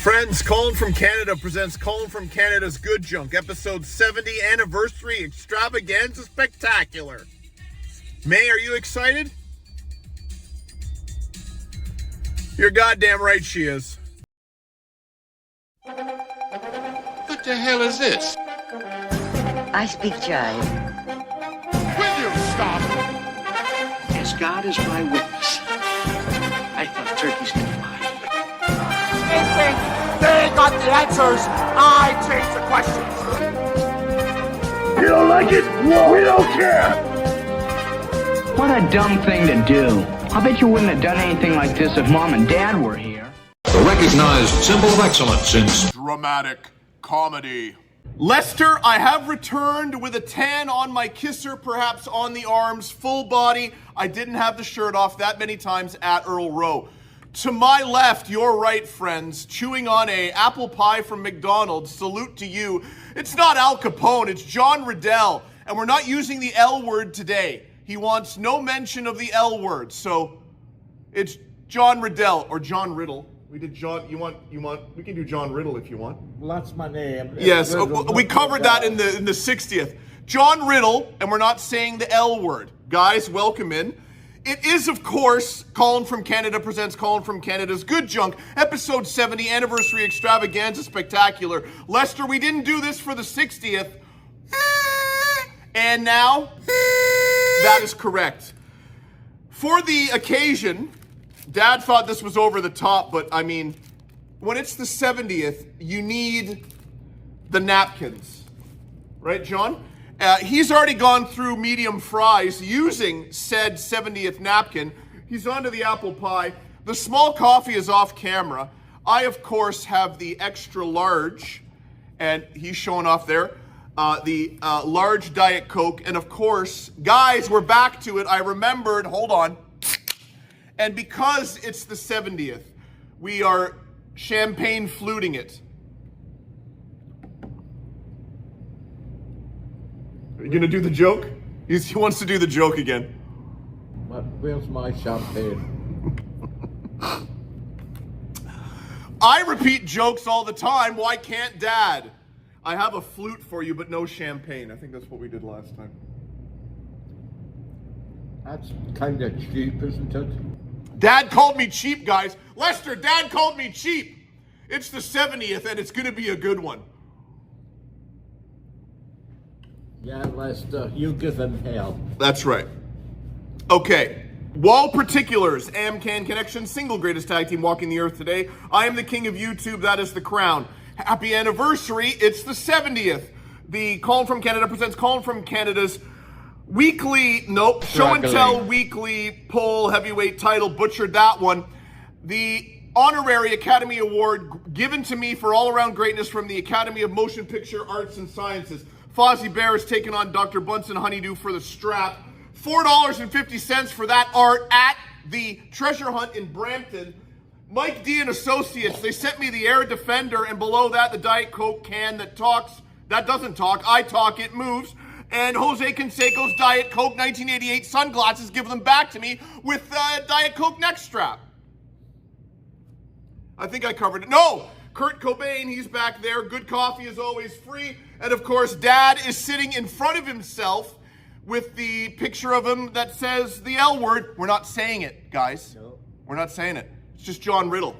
Friends, Colin from Canada presents Colin from Canada's Good Junk, episode 70 anniversary extravaganza spectacular. May, are you excited? You're goddamn right she is. What the hell is this? I speak jive. Will you stop? As God is my witness, I thought turkeys could fly. They think they got the answers. I change the questions. You don't like it? We don't care. What a dumb thing to do. I bet you wouldn't have done anything like this if Mom and Dad were here. A recognized symbol of excellence since Dramatic comedy. Lester, I have returned with a tan on my kisser, perhaps on the arms, full body. I didn't have the shirt off that many times at Earl Rowe. To my left, your right, friends, chewing on a apple pie from McDonald's. Salute to you. It's not Al Capone, it's John Riddell. And we're not using the L word today. He wants no mention of the L word. So it's John Riddell or John Riddle. We did John, we can do John Riddle if you want. Well, that's my name. Yes, we covered that in the 60th. John Riddle, and we're not saying the L word. Guys, welcome in. It is, of course, Colin from Canada presents Colin from Canada's Good Junk, episode 70, anniversary extravaganza spectacular. Lester, we didn't do this for the 60th. And now, that is correct. For the occasion, Dad thought this was over the top, but I mean, when it's the 70th, you need the napkins. Right, John? He's already gone through medium fries using said 70th napkin. He's onto the apple pie. The small coffee is off camera. I, of course, have the extra large, and he's showing off there, the large Diet Coke. And of course, guys, we're back to it. I remembered, hold on. And because it's the 70th, we are champagne fluting it. You gonna do the joke? He wants to do the joke again. Where's my champagne? I repeat jokes all the time. Why can't Dad? I have a flute for you, but no champagne. I think that's what we did last time. That's kind of cheap, isn't it? Dad called me cheap, guys. Lester, Dad called me cheap. It's the 70th, and it's gonna be a good one. Yeah, Lester, you give him hell. That's right. Okay. Wall particulars. AmCan Connection, single greatest tag team walking the earth today. I am the king of YouTube. That is the crown. Happy anniversary. It's the 70th. The Colin from Canada presents Colin from Canada's show and tell weekly poll heavyweight title. Butchered that one. The honorary Academy Award given to me for all-around greatness from the Academy of Motion Picture Arts and Sciences. Fozzie Bear is taking on Dr. Bunsen Honeydew for the strap. $4.50 for that art at the Treasure Hunt in Brampton. Mike D and Associates, they sent me the Air Defender, and below that the Diet Coke can that talks, that doesn't talk, I talk, it moves. And Jose Canseco's Diet Coke 1988 sunglasses, give them back to me with Diet Coke neck strap. I think I covered it. No! Kurt Cobain, he's back there. Good coffee is always free. And of course, Dad is sitting in front of himself with the picture of him that says the L word. We're not saying it, guys. No. We're not saying it. It's just John Riddle.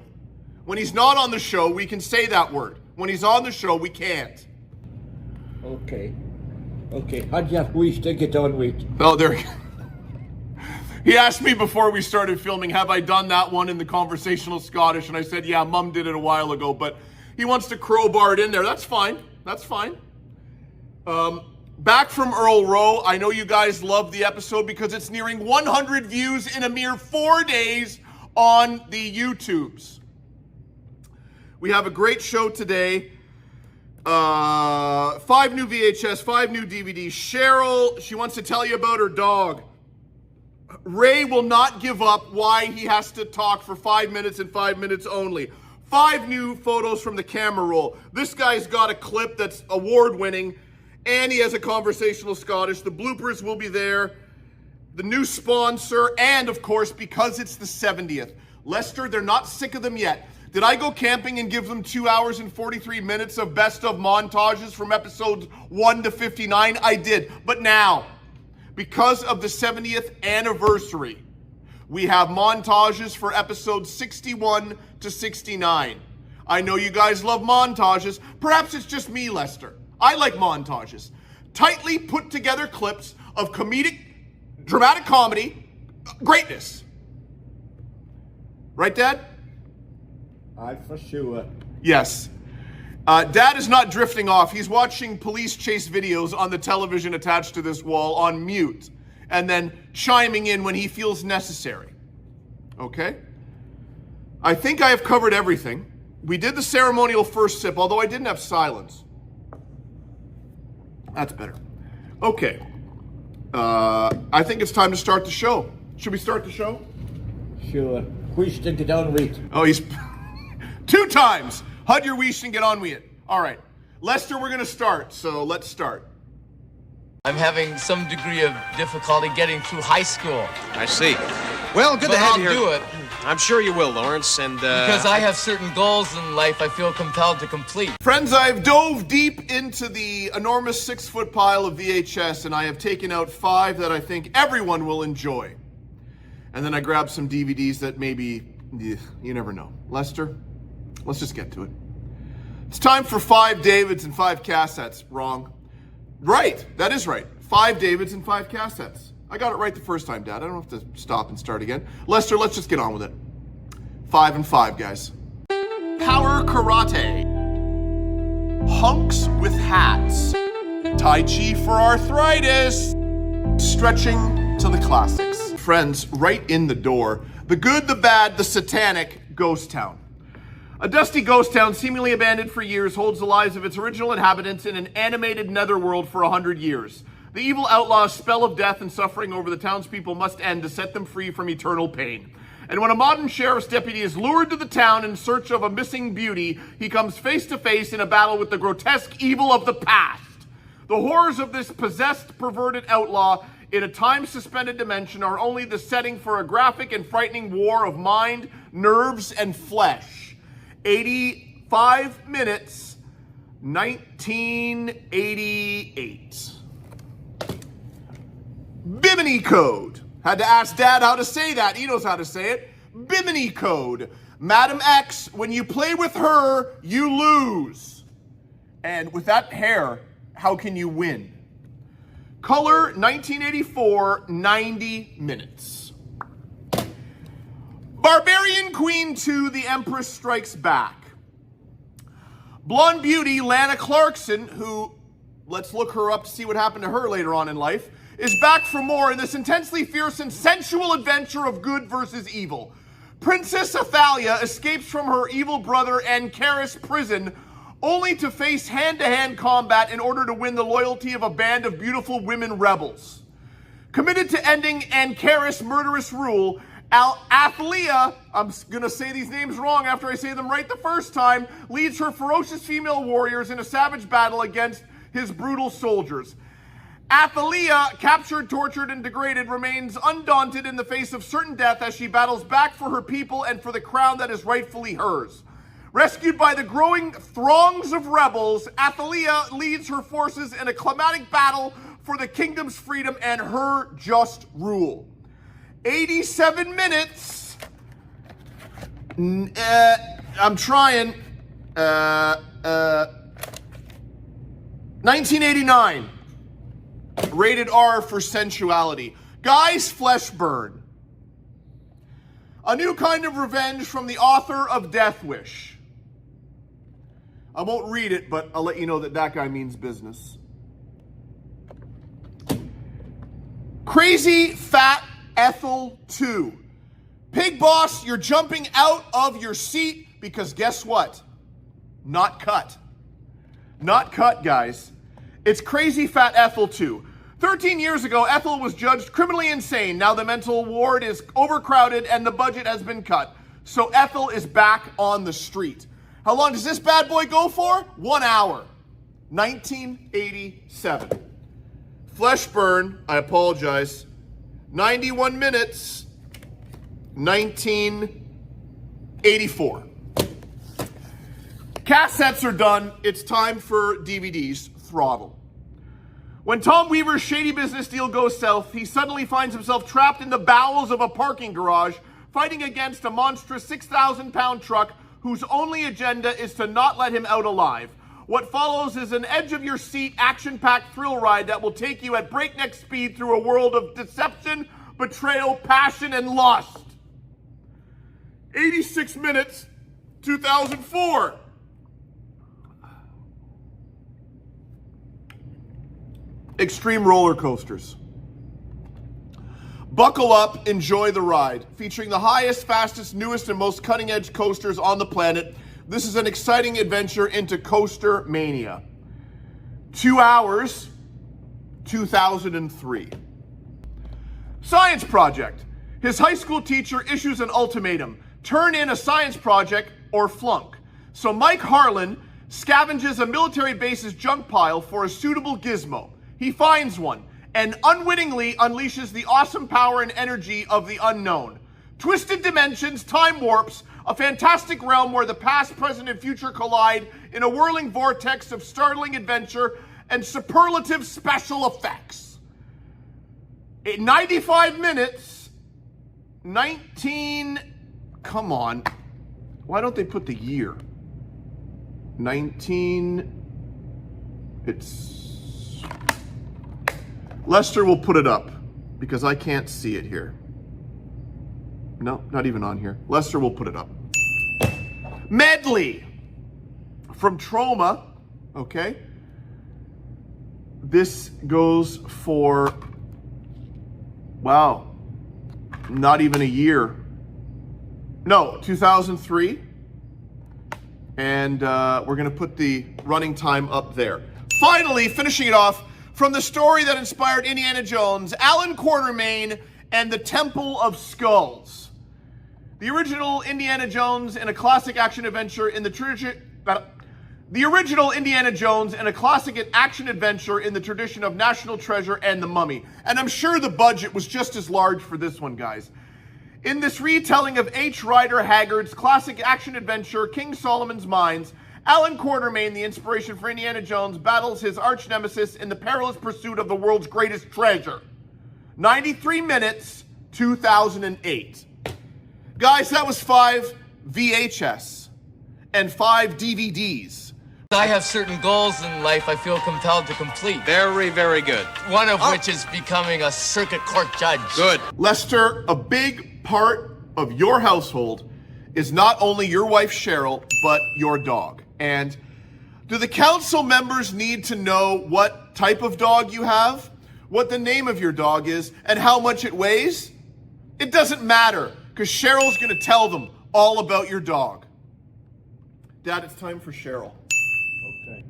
When he's not on the show, we can say that word. When he's on the show, we can't. Okay. How'd you wish to get on with? Oh, there. He asked me before we started filming, have I done that one in the conversational Scottish? And I said, yeah, Mum did it a while ago, but he wants to crowbar it in there. That's fine. That's fine. Back from Earl Rowe. I know you guys love the episode because it's nearing 100 views in a mere 4 days on the YouTubes. We have a great show today. 5 new VHS, 5 new DVDs. Cheryl, she wants to tell you about her dog. Ray will not give up why he has to talk for 5 minutes and 5 minutes only. 5 new photos from the camera roll. This guy's got a clip that's award-winning, and he has a conversational Scottish. The bloopers will be there. The new sponsor, and of course, because it's the 70th. Lester, they're not sick of them yet. Did I go camping and give them 2 hours and 43 minutes of best of montages from episodes 1 to 59? I did. But now, because of the 70th anniversary, we have montages for episodes 61 to 69. I know you guys love montages. Perhaps it's just me, Lester. I like montages. Tightly put together clips of dramatic comedy, greatness. Right, Dad? I for sure. Yes. Dad is not drifting off. He's watching police chase videos on the television attached to this wall on mute, and then chiming in when he feels necessary. Okay? I think I have covered everything. We did the ceremonial first sip, although I didn't have silence. That's better. Okay. I think it's time to start the show. Should we start the show? Sure. Wish and get on with. Oh, he's 2 times. Hud your wish and get on with it. All right. Lester, we're going to start, so let's start. I'm having some degree of difficulty getting through high school. I see. Well, good But to have I'll you here. do it. I'm sure you will, Lawrence, and Because I have certain goals in life I feel compelled to complete. Friends, I've dove deep into the enormous 6-foot pile of VHS, and I have taken out 5 that I think everyone will enjoy. And then I grabbed some DVDs that maybe, you never know. Lester, let's just get to it. It's time for 5 Davids and 5 cassettes. Wrong. Right, that is right. 5 Davids and 5 cassettes. I got it right the first time, Dad. I don't have to stop and start again. Lester, let's just get on with it. 5 and 5, guys. Power karate. Hunks with hats. Tai Chi for arthritis. Stretching to the classics. Friends, right in the door. The good, the bad, the satanic ghost town. A dusty ghost town, seemingly abandoned for years, holds the lives of its original inhabitants in an animated netherworld for 100 years. The evil outlaw's spell of death and suffering over the townspeople must end to set them free from eternal pain. And when a modern sheriff's deputy is lured to the town in search of a missing beauty, he comes face to face in a battle with the grotesque evil of the past. The horrors of this possessed, perverted outlaw in a time-suspended dimension are only the setting for a graphic and frightening war of mind, nerves, and flesh. 85 minutes, 1988. Bimini Code. Had to ask Dad how to say that. He knows how to say it. Bimini Code. Madam X, when you play with her, you lose. And with that hair, how can you win? Color, 1984, 90 minutes. Barbarian Queen 2, The Empress Strikes Back. Blonde beauty Lana Clarkson, who, let's look her up to see what happened to her later on in life, is back for more in this intensely fierce and sensual adventure of good versus evil. Princess Athalia escapes from her evil brother Ancaris' prison, only to face hand-to-hand combat in order to win the loyalty of a band of beautiful women rebels. Committed to ending Ancaris' murderous rule, Athalia, I'm gonna say these names wrong after I say them right the first time, leads her ferocious female warriors in a savage battle against his brutal soldiers. Athalia, captured, tortured, and degraded, remains undaunted in the face of certain death as she battles back for her people and for the crown that is rightfully hers. Rescued by the growing throngs of rebels, Athalia leads her forces in a climatic battle for the kingdom's freedom and her just rule. 87 minutes. I'm trying. 1989. Rated R for sensuality. Guy's flesh burn. A new kind of revenge from the author of Death Wish. I won't read it, but I'll let you know that that guy means business. Crazy Fat Ethel 2. Pig Boss, you're jumping out of your seat because guess what? Not cut. Not cut, guys. It's Crazy Fat Ethel 2. 13 years ago, Ethel was judged criminally insane. Now the mental ward is overcrowded and the budget has been cut. So Ethel is back on the street. How long does this bad boy go for? 1 hour. 1987. Flesh burn, I apologize. 91 minutes. 1984. Cassettes are done. It's time for DVDs. Throttle. When Tom Weaver's shady business deal goes south, he suddenly finds himself trapped in the bowels of a parking garage, fighting against a monstrous 6,000-pound truck whose only agenda is to not let him out alive. What follows is an edge-of-your-seat, action-packed thrill ride that will take you at breakneck speed through a world of deception, betrayal, passion, and lust. 86 minutes, 2004. Extreme roller coasters. Buckle up, enjoy the ride. Featuring the highest, fastest, newest, and most cutting-edge coasters on the planet, this is an exciting adventure into coaster mania. 2 hours, 2003. Science project. His high school teacher issues an ultimatum. Turn in a science project or flunk. So Mike Harlan scavenges a military base's junk pile for a suitable gizmo. He finds one and unwittingly unleashes the awesome power and energy of the unknown. Twisted dimensions, time warps, a fantastic realm where the past, present, and future collide in a whirling vortex of startling adventure and superlative special effects. 95 minutes, 19... Come on. Why don't they put the year? 19... It's... Lester will put it up because I can't see it here. No, not even on here. Lester will put it up. Medley from Trauma. Okay. This goes for, wow, not even a year. No, 2003. And we're going to put the running time up there. Finally, finishing it off, from the story that inspired Indiana Jones, Alan Quatermain and the Temple of Skulls. The original Indiana Jones and a classic action adventure in the tradition... The original Indiana Jones and a classic action adventure in the tradition of National Treasure and The Mummy. And I'm sure the budget was just as large for this one, guys. In this retelling of H. Rider Haggard's classic action adventure, King Solomon's Mines, Alan Quatermain, the inspiration for Indiana Jones, battles his arch nemesis in the perilous pursuit of the world's greatest treasure. 93 minutes, 2008. Guys, that was 5 VHS and 5 DVDs. I have certain goals in life I feel compelled to complete. Very, very good. One of which is becoming a circuit court judge. Good. Lester, a big part of your household is not only your wife Cheryl, but your dog. And do the council members need to know what type of dog you have, what the name of your dog is, and how much it weighs? It doesn't matter, because Cheryl's going to tell them all about your dog. Dad, it's time for Cheryl. Okay.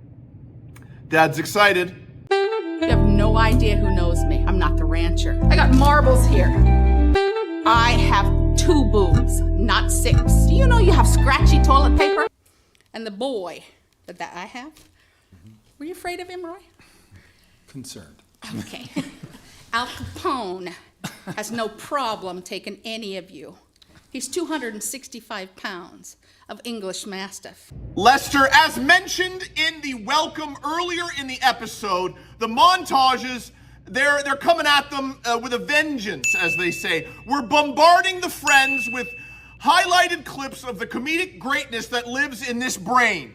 Dad's excited. You have no idea who knows me. I'm not the rancher. I got marbles here. I have 2 boobs, not 6. Do you know you have scratchy toilet paper? And the boy that I have, were you afraid of him, Roy? Concerned. Okay. Al Capone has no problem taking any of you. He's 265 pounds of English Mastiff. Lester, as mentioned in the welcome earlier in the episode, the montages, they're coming at them with a vengeance, as they say. We're bombarding the friends with highlighted clips of the comedic greatness that lives in this brain.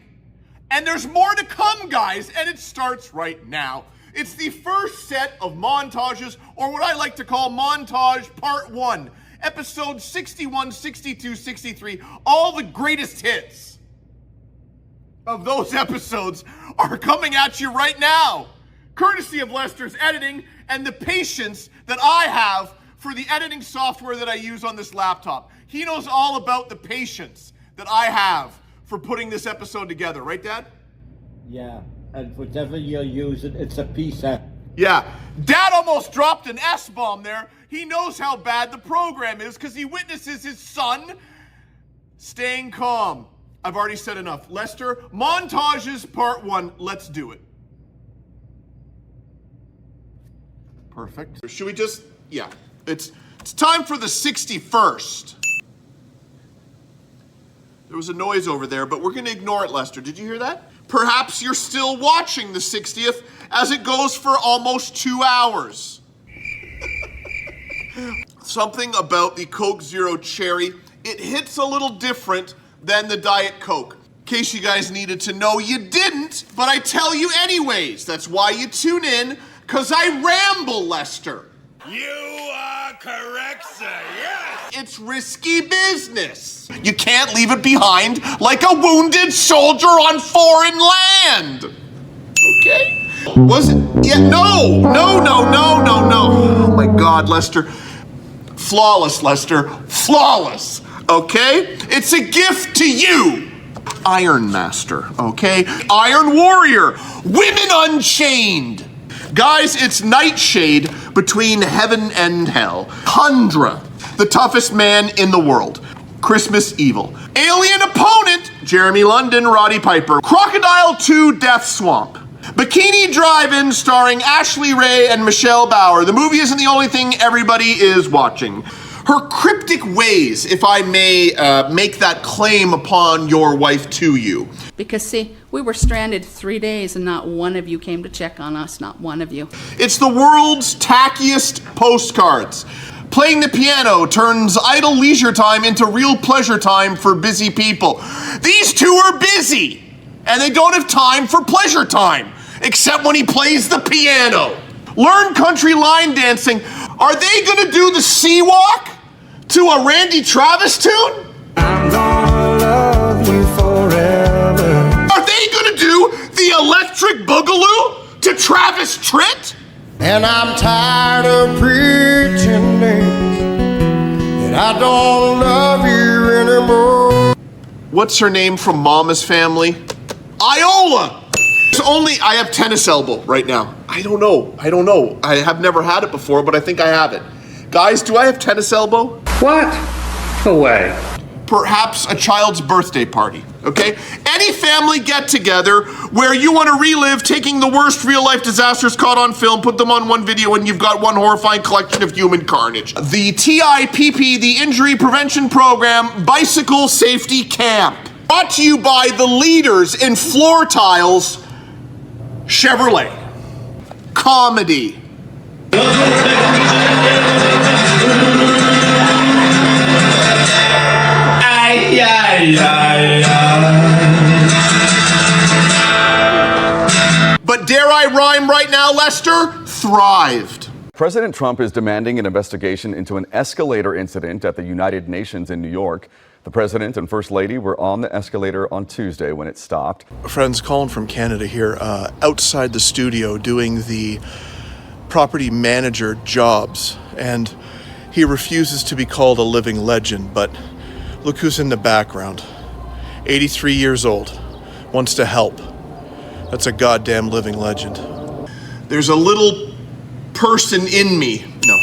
And there's more to come, guys, and it starts right now. It's the first set of montages, or what I like to call Montage Part 1, episodes 61, 62, 63. All the greatest hits of those episodes are coming at you right now, courtesy of Lester's editing and the patience that I have for the editing software that I use on this laptop. He knows all about the patience that I have for putting this episode together. Right, Dad? Yeah, and whatever you're using, it's a piece of... Yeah. Dad almost dropped an S-bomb there. He knows how bad the program is because he witnesses his son staying calm. I've already said enough. Lester, montages part 1. Let's do it. Perfect. Should we just... Yeah. It's time for the 61st. There was a noise over there, but we're going to ignore it, Lester. Did you hear that? Perhaps you're still watching the 60th as it goes for almost 2 hours. Something about the Coke Zero Cherry, it hits a little different than the Diet Coke. In case you guys needed to know, you didn't, but I tell you anyways. That's why you tune in, because I ramble, Lester. You are correct, sir. Yes. It's risky business. You can't leave it behind like a wounded soldier on foreign land. Okay? Was it? Yeah, no. Oh my God, Lester. Flawless, Lester. Flawless. Okay? It's a gift to you. Iron Master, okay? Iron Warrior. Women Unchained. Guys, it's Nightshade between heaven and hell. Tundra, the toughest man in the world. Christmas Evil. Alien opponent, Jeremy London, Roddy Piper. Crocodile 2, Death Swamp. Bikini Drive-In starring Ashley Ray and Michelle Bauer. The movie isn't the only thing everybody is watching. Her cryptic ways, if I may make that claim upon your wife to you. Because, see, we were stranded 3 days and not one of you came to check on us, not one of you. It's the world's tackiest postcards. Playing the piano turns idle leisure time into real pleasure time for busy people. These two are busy, and they don't have time for pleasure time, except when he plays the piano. Learn country line dancing. Are they gonna do the Sea Walk to a Randy Travis tune? I'm gonna love you forever. Are they gonna do the Electric Boogaloo to Travis Tritt? And I'm tired of pretending that I don't love you anymore. What's her name from Mama's Family? Iola! I have tennis elbow right now. I don't know. I have never had it before, but I think I have it. Guys, do I have tennis elbow? What? No way. Perhaps a child's birthday party, okay? Any family get-together where you want to relive taking the worst real-life disasters caught on film, put them on one video, and you've got one horrifying collection of human carnage. The TIPP, the Injury Prevention Program Bicycle Safety Camp. Brought to you by the leaders in floor tiles, Chevrolet. Comedy. But dare I rhyme right now, Lester? Thrived. President Trump is demanding an investigation into an escalator incident at the United Nations in New York. The president and first lady were on the escalator on Tuesday when it stopped. Friends, Colin from Canada here, outside the studio doing the property manager jobs, and he refuses to be called a living legend, but look who's in the background. 83 years old, wants to help. That's a goddamn living legend. There's a little person in me. No.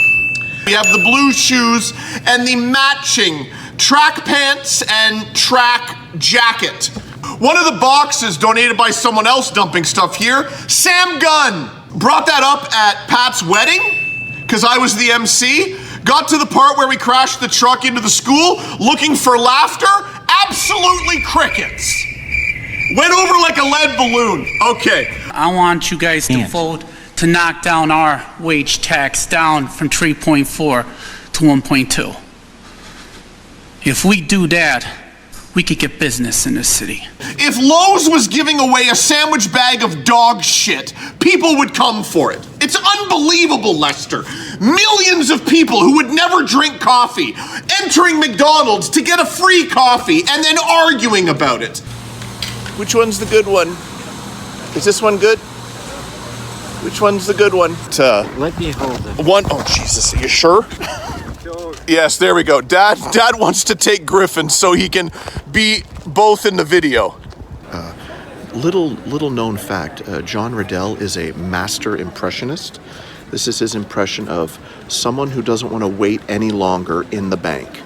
We have the blue shoes and the matching track pants and track jacket. One of the boxes donated by someone else dumping stuff here, Sam Gunn. Brought that up at Pat's wedding, because I was the MC. Got to the part where we crashed the truck into the school, looking for laughter, absolutely crickets. Went over like a lead balloon. Okay. I want you guys to vote to knock down our wage tax down from 3.4 to 1.2. If we do that, we could get business in this city. If Lowe's was giving away a sandwich bag of dog shit, people would come for it. It's unbelievable, Lester. Millions of people who would never drink coffee entering McDonald's to get a free coffee and then arguing about it. Which one's the good one? Is this one good? Which one's the good one? Let me hold it. One, oh Jesus, are you sure? Yes, there we go. Dad wants to take Griffin so he can be both in the video. Little known fact, John Riddell is a master impressionist. This is his impression of someone who doesn't want to wait any longer in the bank.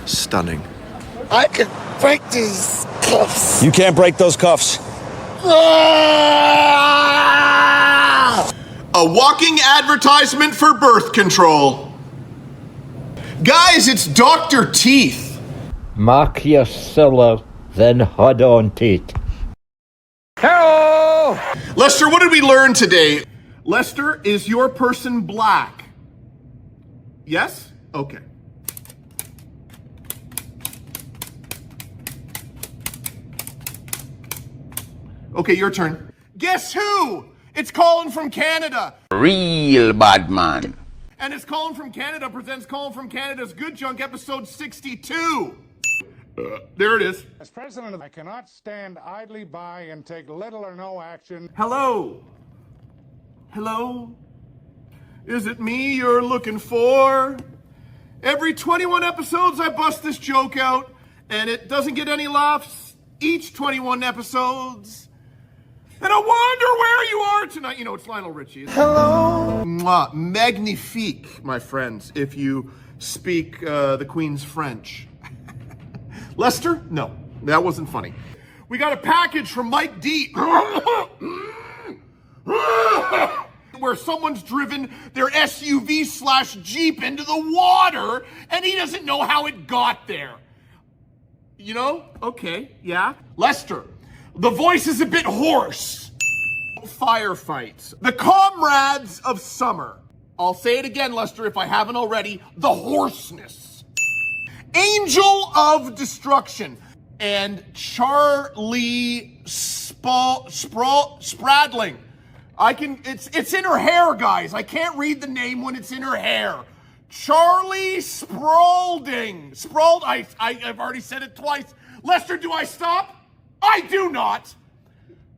Stunning. I can break these cuffs. You can't break those cuffs. A walking advertisement for birth control. Guys, it's Dr. Teeth. Mark your cellar, then hod on it. Hello! Lester, what did we learn today? Lester, is your person black? Yes? Okay. Okay, your turn. Guess who? It's Colin from Canada. Real bad man. And it's Colin from Canada presents Colin from Canada's Good Junk, episode 62. There it is. As president, I cannot stand idly by and take little or no action. Hello? Hello? Is it me you're looking for? Every 21 episodes I bust this joke out, and it doesn't get any laughs each 21 episodes. And I wonder where you are tonight. You know, it's Lionel Richie. Hello. Mwah. Magnifique, my friends, if you speak the Queen's French. Lester? No, that wasn't funny. We got a package from Mike D. Where someone's driven their SUV/Jeep into the water, and he doesn't know how it got there. You know? Okay, yeah. Lester, the voice is a bit hoarse. Firefights. The comrades of summer. I'll say it again, Lester, if I haven't already. The hoarseness. Angel of Destruction. And Charlie Spradling. It's in her hair, guys. I can't read the name when it's in her hair. Charlie Spaulding. I've already said it twice. Lester, do I stop? I do not.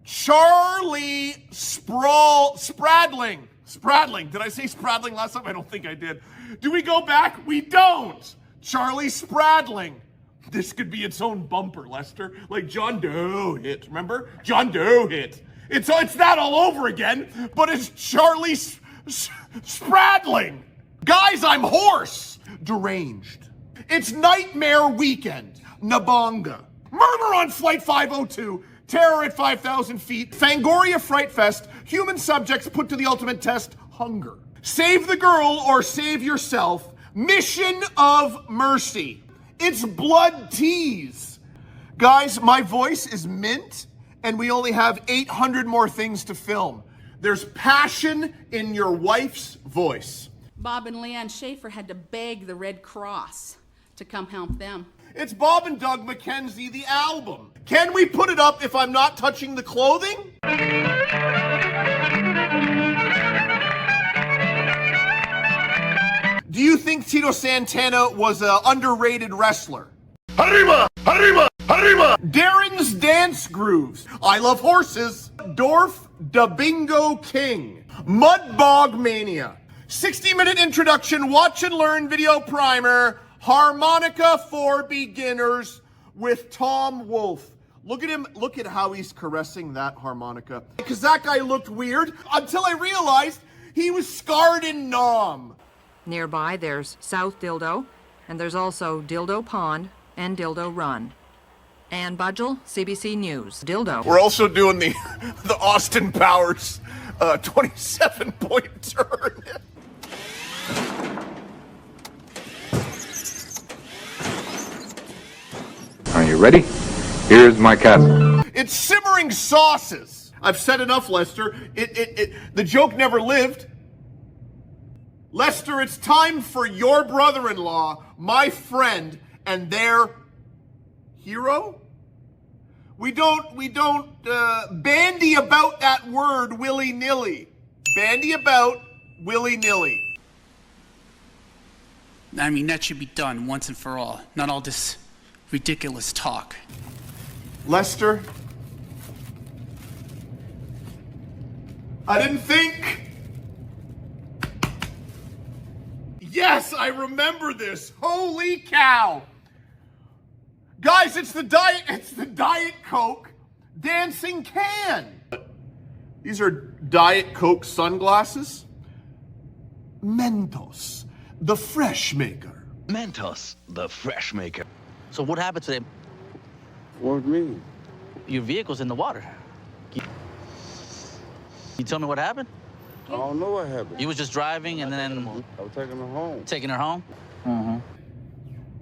Charlie Spradling. Spradling. Did I say Spradling last time? I don't think I did. Do we go back? We don't. Charlie Spradling. This could be its own bumper, Lester. Like John Doe hit. Remember? John Doe hit. It's that all over again, but it's Charlie Spradling. Guys, I'm hoarse. Deranged. It's Nightmare Weekend. Nabonga. Murder on Flight 502. Terror at 5,000 feet. Fangoria Fright Fest. Human subjects put to the ultimate test. Hunger. Save the girl or save yourself. Mission of Mercy. It's Blood Tease. Guys, my voice is mint, and we only have 800 more things to film. There's passion in your wife's voice. Bob and Leanne Schaefer had to beg the Red Cross to come help them. It's Bob and Doug McKenzie, the album. Can we put it up if I'm not touching the clothing? Do you think Tito Santana was an underrated wrestler? Arriba! Arriba! Arriba! Darren's Dance Grooves. I Love Horses. Dorf da Bingo King. Mudbog Mania. 60-minute introduction, watch and learn video primer. Harmonica for Beginners with Tom Wolfe. Look at him. Look at how he's caressing that harmonica. Because that guy looked weird until I realized he was scarred in Nam. Nearby, there's South Dildo, and there's also Dildo Pond and Dildo Run. Ann Budgel, CBC News. Dildo. We're also doing the Austin Powers 27-point turn. Are you ready? Here's my castle. It's simmering sauces. I've said enough, Lester. The joke never lived. Lester, it's time for your brother-in-law, my friend, and their hero? We don't bandy about that word willy-nilly. Bandy about willy-nilly. I mean, that should be done once and for all. Not all this ridiculous talk. Lester, I didn't think. Yes, I remember this. Holy cow. Guys, it's the Diet Coke dancing can. These are Diet Coke sunglasses. Mentos, the fresh maker. Mentos, the fresh maker. So what happened to them? What do you mean? Your vehicle's in the water. You tell me what happened? I don't know what happened. You was just driving and then... I was taking her home. Taking her home?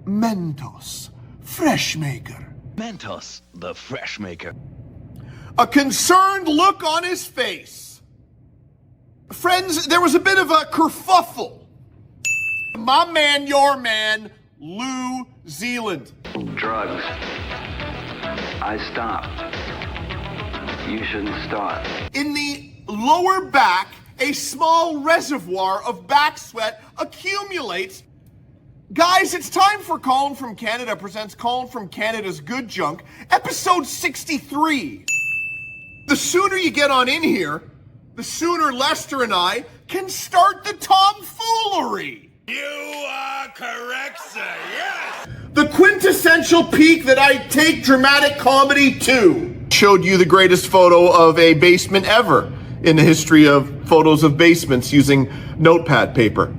Mentos, fresh maker. Mentos, the fresh maker. A concerned look on his face. Friends, there was a bit of a kerfuffle. My man, your man, New Zealand. Drugs. I stopped. You shouldn't start. In the lower back, a small reservoir of back sweat accumulates. Guys, it's time for Colin from Canada presents Colin from Canada's Good Junk, episode 63. The sooner you get on in here, the sooner Lester and I can start the tomfoolery. You are correct, sir. Yes. The quintessential peak that I take dramatic comedy to. Showed you the greatest photo of a basement ever in the history of photos of basements using notepad paper.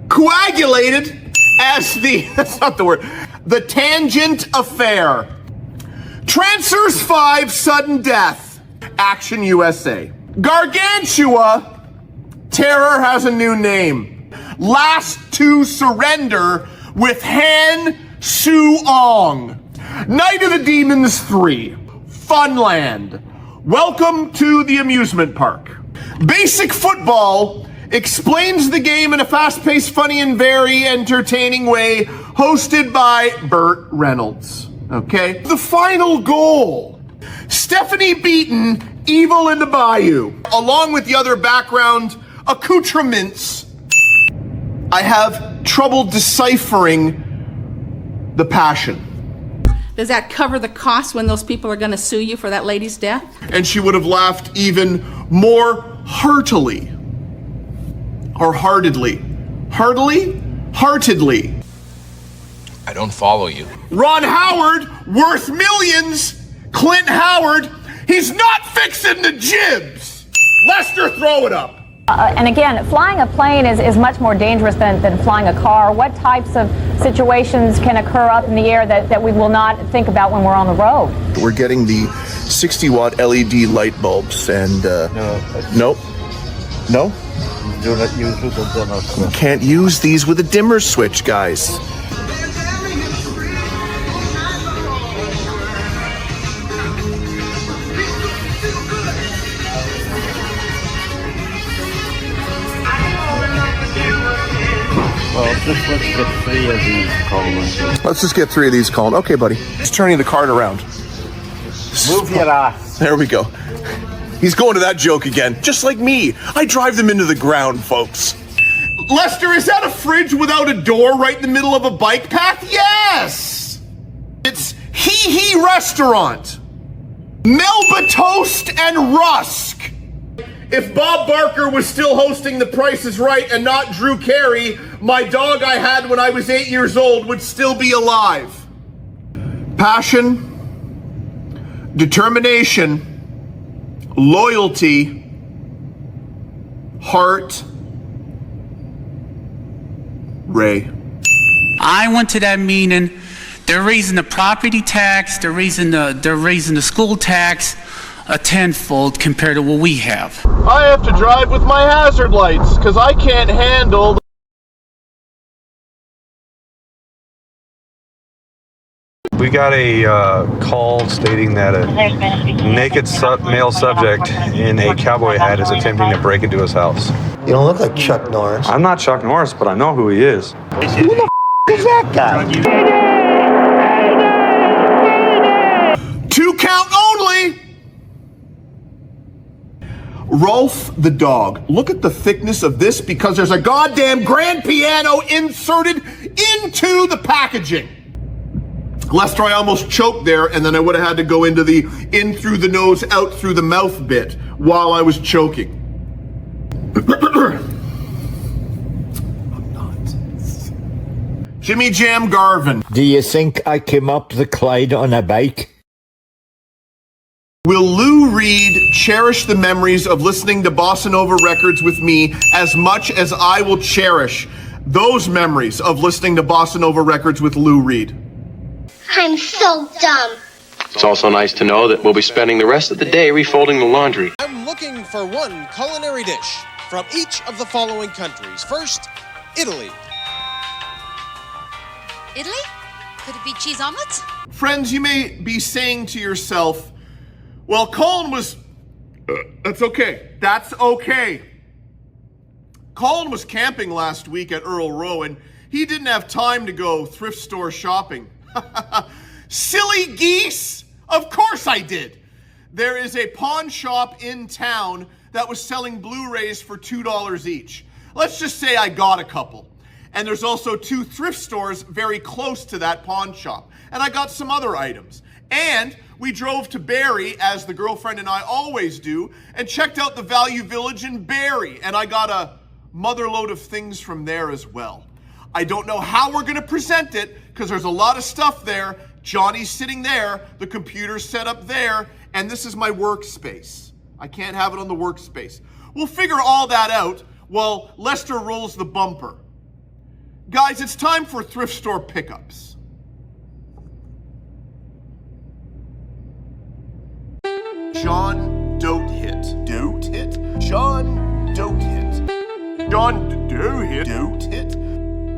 Coagulated as that's not the word, the tangent affair. Trancers 5 sudden death. Action USA. Gargantua. Terror has a new name. Last to surrender with Han Su-ong. Night of the Demons 3. Funland. Welcome to the amusement park. Basic football explains the game in a fast-paced, funny, and very entertaining way, hosted by Burt Reynolds. Okay? The final goal. Stephanie Beaton, Evil in the Bayou. Along with the other background accoutrements, I have trouble deciphering the passion. Does that cover the cost when those people are going to sue you for that lady's death? And she would have laughed even more heartily. Or heartedly. Heartily? Heartedly. I don't follow you. Ron Howard, worth millions. Clint Howard, he's not fixing the jibs. Lester, throw it up. And again, flying a plane is much more dangerous than flying a car. What types of situations can occur up in the air that we will not think about when we're on the road? We're getting the 60-watt LED light bulbs, and nope. No? Do not use with a dimmer switch. You can't use these with a dimmer switch, guys. Well, let's get 3 of these, Colin. Let's just get 3 of these, Colin. Okay, buddy. Just turning the cart around. Move your ass. There we go. He's going to that joke again. Just like me. I drive them into the ground, folks. Lester, is that a fridge without a door right in the middle of a bike path? Yes! It's Hee Restaurant. Melba Toast and Rusk. If Bob Barker was still hosting The Price is Right and not Drew Carey, my dog I had when I was 8 years old would still be alive. Passion, determination, loyalty, heart, Ray. I went to that meeting. They're raising the property tax. They're raising the school tax a tenfold compared to what we have. I have to drive with my hazard lights because I can't handle. We got a call stating that a naked male subject in a cowboy hat is attempting to break into his house. You don't look like Chuck Norris. I'm not Chuck Norris, but I know who he is. Who the is that guy? 2 count only! Rolf the dog. Look at the thickness of this because there's a goddamn grand piano inserted into the packaging. Lester, I almost choked there, and then I would have had to go into the in through the nose, out through the mouth bit while I was choking. I'm not. Jimmy Jam Garvin. Do you think I came up the Clyde on a bike? Will Lou Reed cherish the memories of listening to Bossa Nova records with me as much as I will cherish those memories of listening to Bossa Nova records with Lou Reed? I'm so dumb. It's also nice to know that we'll be spending the rest of the day refolding the laundry. I'm looking for one culinary dish from each of the following countries. First, Italy. Italy? Could it be cheese omelets? Friends, you may be saying to yourself, well, Colin was... that's okay. That's okay. Colin was camping last week at Earl Row, and he didn't have time to go thrift store shopping. Silly geese! Of course I did. There is a pawn shop in town that was selling Blu-rays for $2 each. Let's just say I got a couple. And there's also 2 thrift stores very close to that pawn shop. And I got some other items. And we drove to Barrie, as the girlfriend and I always do, and checked out the Value Village in Barrie. And I got a motherload of things from there as well. I don't know how we're going to present it, because there's a lot of stuff there. Johnny's sitting there, the computer's set up there, and this is my workspace. I can't have it on the workspace. We'll figure all that out while Lester rolls the bumper. Guys, it's time for thrift store pickups. John Dote Hit. Dote Hit? John Dote Hit. John Dote Hit. Dote Hit.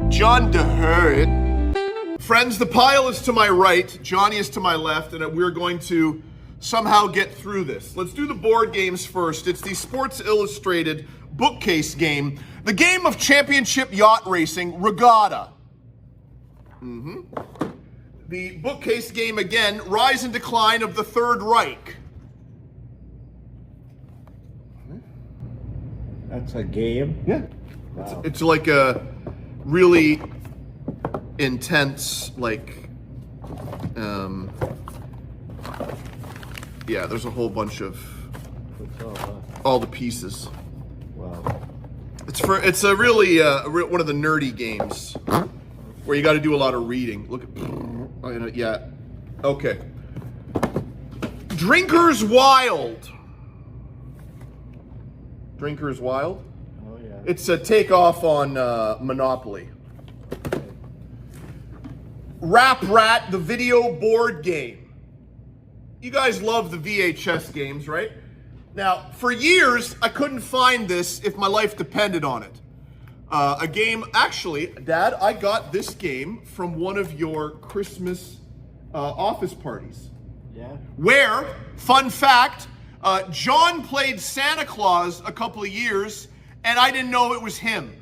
John DeHurt. Friends, the pile is to my right, Johnny is to my left, and we're going to somehow get through this. Let's do the board games first. It's the Sports Illustrated bookcase game, the game of championship yacht racing, Regatta. The bookcase game again, Rise and Decline of the Third Reich. That's a game? Yeah. Wow. It's like a really intense, like, yeah, there's a whole bunch of all the pieces. Wow. It's a really one of the nerdy games where you got to do a lot of reading. Look at, yeah, okay. Drinker's Wild. Drinker's Wild. Oh yeah. It's a takeoff on Monopoly. Rap Rat, the video board game. You guys love the VHS games, right? Now, for years, I couldn't find this if my life depended on it. A game, actually, Dad, I got this game from one of your Christmas office parties. Yeah. Where, fun fact, John played Santa Claus a couple of years, and I didn't know it was him.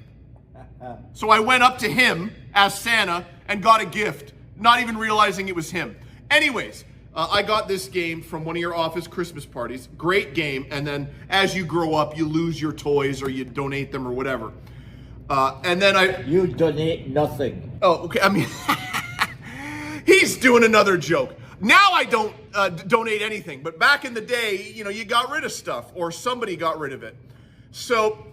So I went up to him as Santa and got a gift, not even realizing it was him. Anyways, I got this game from one of your office Christmas parties. Great game. And then as you grow up, you lose your toys or you donate them or whatever. And then You donate nothing. Oh, okay. I mean, he's doing another joke. Now I don't donate anything. But back in the day, you know, you got rid of stuff or somebody got rid of it. So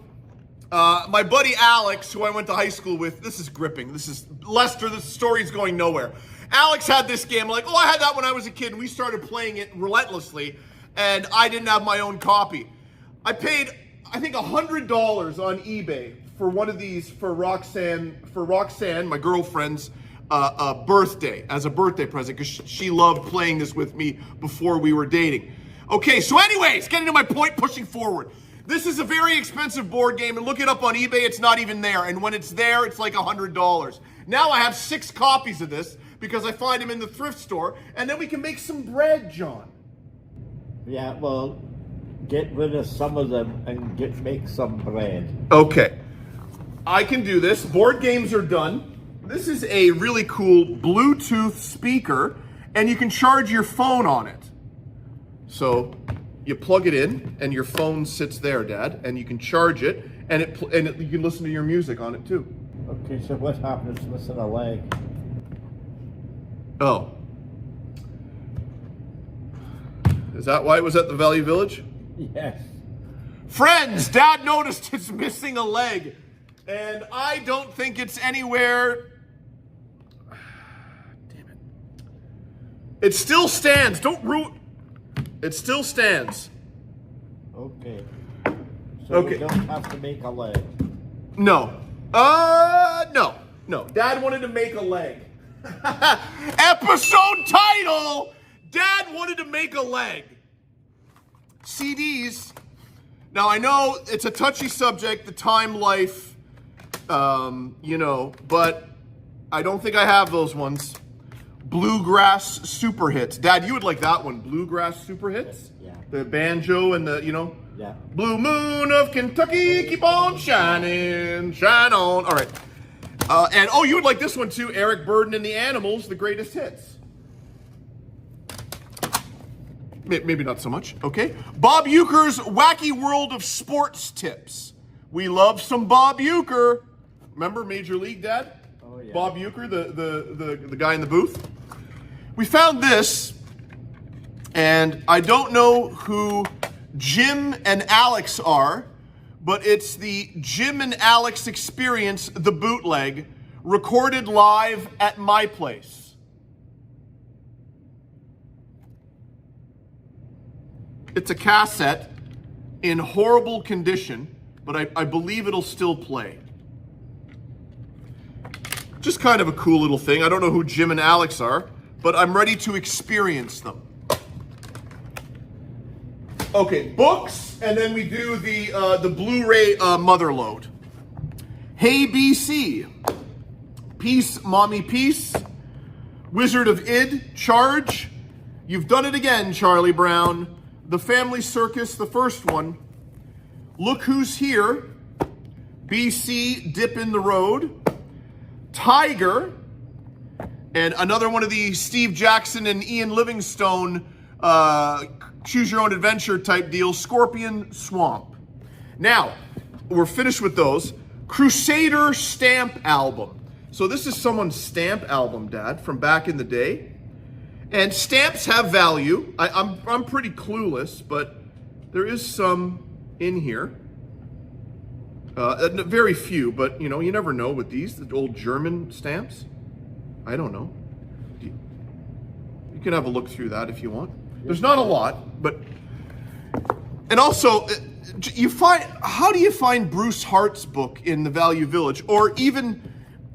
my buddy Alex, who I went to high school with, this is gripping. This is Lester, this story's going nowhere. Alex had this game, like, oh, I had that when I was a kid, and we started playing it relentlessly, and I didn't have my own copy. I paid, I think, $100 on eBay for one of these for Roxanne, my girlfriend's birthday, as a birthday present, because she loved playing this with me before we were dating. Okay, so anyways, getting to my point, pushing forward. This is a very expensive board game, and look it up on eBay, it's not even there, and when it's there, it's like $100. Now I have 6 copies of this, because I find them in the thrift store, and then we can make some bread, John. Yeah, well, get rid of some of them and make some bread. Okay, I can do this. Board games are done. This is a really cool Bluetooth speaker, and you can charge your phone on it. So you plug it in, and your phone sits there, Dad, and you can charge it, and you can listen to your music on it too. Okay, so what happens if it's missing a leg? Oh. Is that why it was at the Value Village? Yes. Friends, Dad noticed it's missing a leg. And I don't think it's anywhere. Damn it. It still stands. Don't ruin. It still stands. Okay. So Okay. we don't have to make a leg. No. No. Dad wanted to make a leg. Episode title, Dad wanted to make a leg. CDs. Now I know it's a touchy subject, the time life, but I don't think I have those ones. Bluegrass Super Hits. Dad, you would like that one. Bluegrass Super Hits? Yeah. The banjo and the, Yeah. Blue moon of Kentucky, keep on shining, shine on. All right. And you would like this one too. Eric Burdon and the Animals, the greatest hits. Maybe not so much. Okay. Bob Uecker's Wacky World of Sports Tips. We love some Bob Uecker. Remember Major League, Dad? Oh, yeah. Bob Uecker, the guy in the booth. We found this, and I don't know who Jim and Alex are, but it's the Jim and Alex Experience, the bootleg, recorded live at my place. It's a cassette in horrible condition, but I believe it'll still play. Just kind of a cool little thing. I don't know who Jim and Alex are, but I'm ready to experience them. Okay, books, and then we do the Blu-ray mother load. Hey BC, Peace, Mommy Peace, Wizard of Id, Charge, You've Done It Again, Charlie Brown, The Family Circus, the first one, Look Who's Here, BC, Dip in the Road, Tiger, and another one of the Steve Jackson and Ian Livingstone choose your own adventure type deal, Scorpion Swamp. Now, we're finished with those. Crusader stamp album. So this is someone's stamp album, Dad, from back in the day. And stamps have value. I'm pretty clueless, but there is some in here. Very few, but you never know with these, the old German stamps. I don't know. You can have a look through that if you want. There's not a lot, but... And also, how do you find Bruce Hart's book in the Value Village? Or even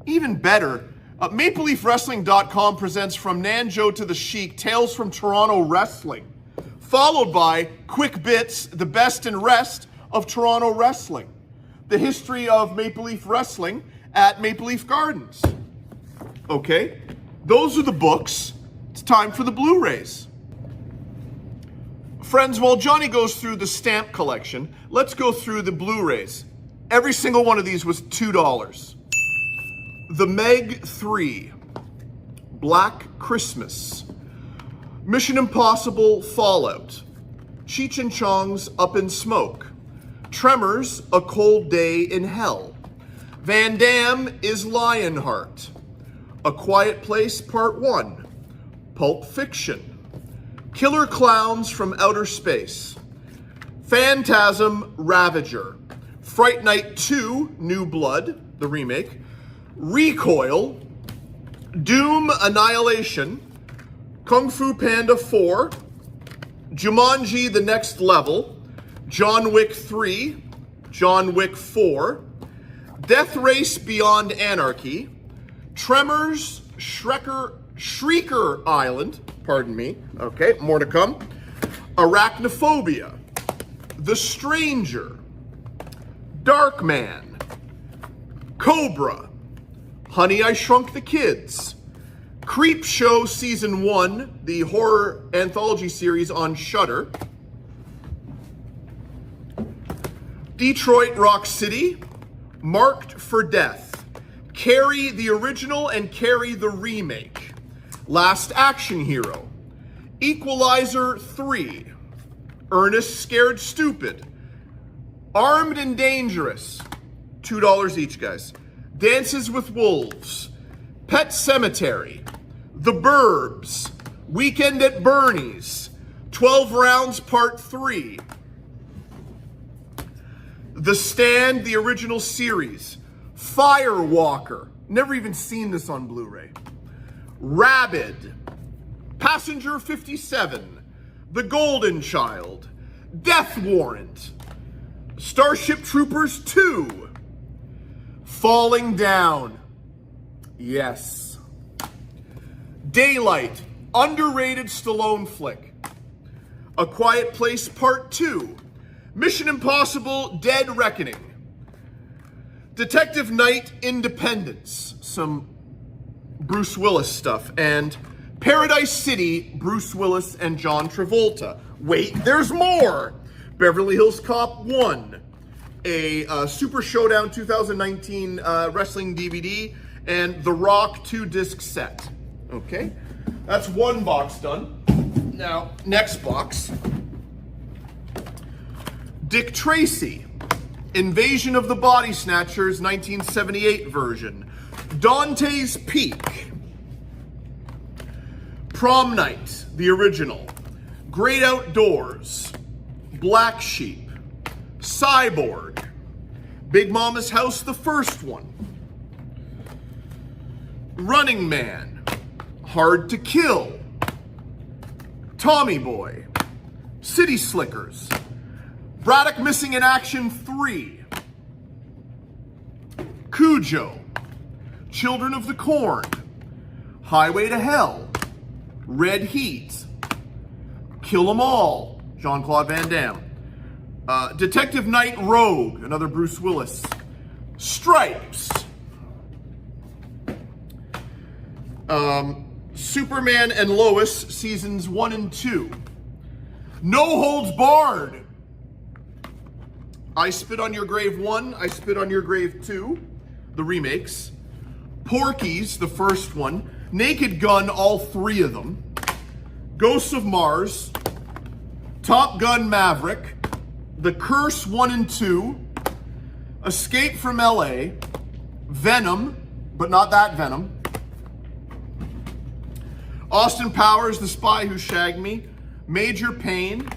better, MapleLeafWrestling.com presents From Nanjo to the Sheik, Tales from Toronto Wrestling, followed by Quick Bits, the best and rest of Toronto Wrestling. The history of Maple Leaf Wrestling at Maple Leaf Gardens. Okay, those are the books. It's time for the Blu-rays. Friends, while Johnny goes through the stamp collection, let's go through the Blu-rays. Every single one of these was $2. The Meg 3, Black Christmas, Mission Impossible Fallout, Cheech and Chong's Up in Smoke, Tremors, A Cold Day in Hell, Van Damme is Lionheart, A Quiet Place Part 1, Pulp Fiction, Killer Clowns from Outer Space, Phantasm Ravager, Fright Night 2, New Blood, the remake, Recoil, Doom Annihilation, Kung Fu Panda 4, Jumanji The Next Level, John Wick 3, John Wick 4, Death Race Beyond Anarchy, Tremors, Shrieker Island, pardon me, okay, more to come, Arachnophobia, The Stranger, Darkman, Cobra, Honey, I Shrunk the Kids, Creep Show Season 1, the horror anthology series on Shudder, Detroit Rock City, Marked for Death, Carrie the Original and Carrie the Remake, Last Action Hero, Equalizer 3, Ernest Scared Stupid, Armed and Dangerous, $2 each, guys, Dances with Wolves, Pet Cemetery, The Burbs, Weekend at Bernie's, 12 Rounds Part 3, The Stand, the original series, Firewalker, never even seen this on Blu-ray, Rabid, Passenger 57, The Golden Child, Death Warrant, Starship Troopers 2, Falling Down, yes, Daylight, underrated Stallone flick, A Quiet Place Part 2, Mission Impossible Dead Reckoning, Detective Knight Independence, some Bruce Willis stuff, and Paradise City, Bruce Willis and John Travolta. Wait, there's more. Beverly Hills Cop 1, a Super Showdown 2019 wrestling DVD, and The Rock 2-disc set. Okay, that's one box done. Now, next box. Dick Tracy, Invasion of the Body Snatchers 1978 version. Dante's Peak. Prom Night, the original. Great Outdoors. Black Sheep. Cyborg. Big Mama's House, the first one. Running Man. Hard to Kill. Tommy Boy. City Slickers. Braddock Missing in Action 3. Cujo. Children of the Corn. Highway to Hell. Red Heat. Kill 'Em All. Jean-Claude Van Damme. Detective Knight Rogue. Another Bruce Willis. Stripes. Superman and Lois seasons 1 and 2. No Holds Barred. I Spit on Your Grave 1, I Spit on Your Grave 2, the remakes. Porky's, the first one. Naked Gun, all 3 of them. Ghosts of Mars. Top Gun Maverick. The Curse 1 and 2. Escape from LA. Venom, but not that Venom. Austin Powers, The Spy Who Shagged Me. Major Payne.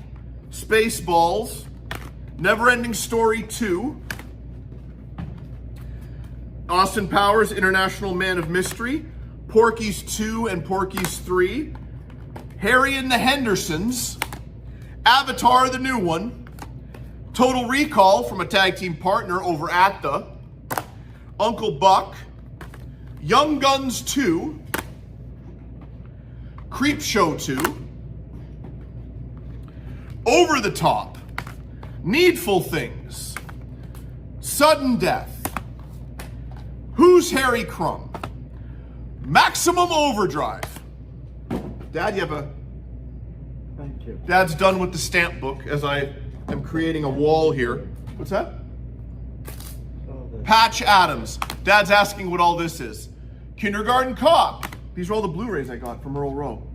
Spaceballs. Neverending Story 2. Austin Powers, International Man of Mystery. Porky's 2 and Porky's 3. Harry and the Hendersons. Avatar, the new one. Total Recall from a tag team partner over ACTA. Uncle Buck. Young Guns 2. Creepshow 2. Over the Top. Needful Things. Sudden Death. Who's Harry Crumb? Maximum Overdrive. Dad, you have a... Thank you. Dad's done with the stamp book as I am creating a wall here. What's that? Patch Adams. Dad's asking what all this is. Kindergarten Cop. These are all the Blu-rays I got from Earl Rowe.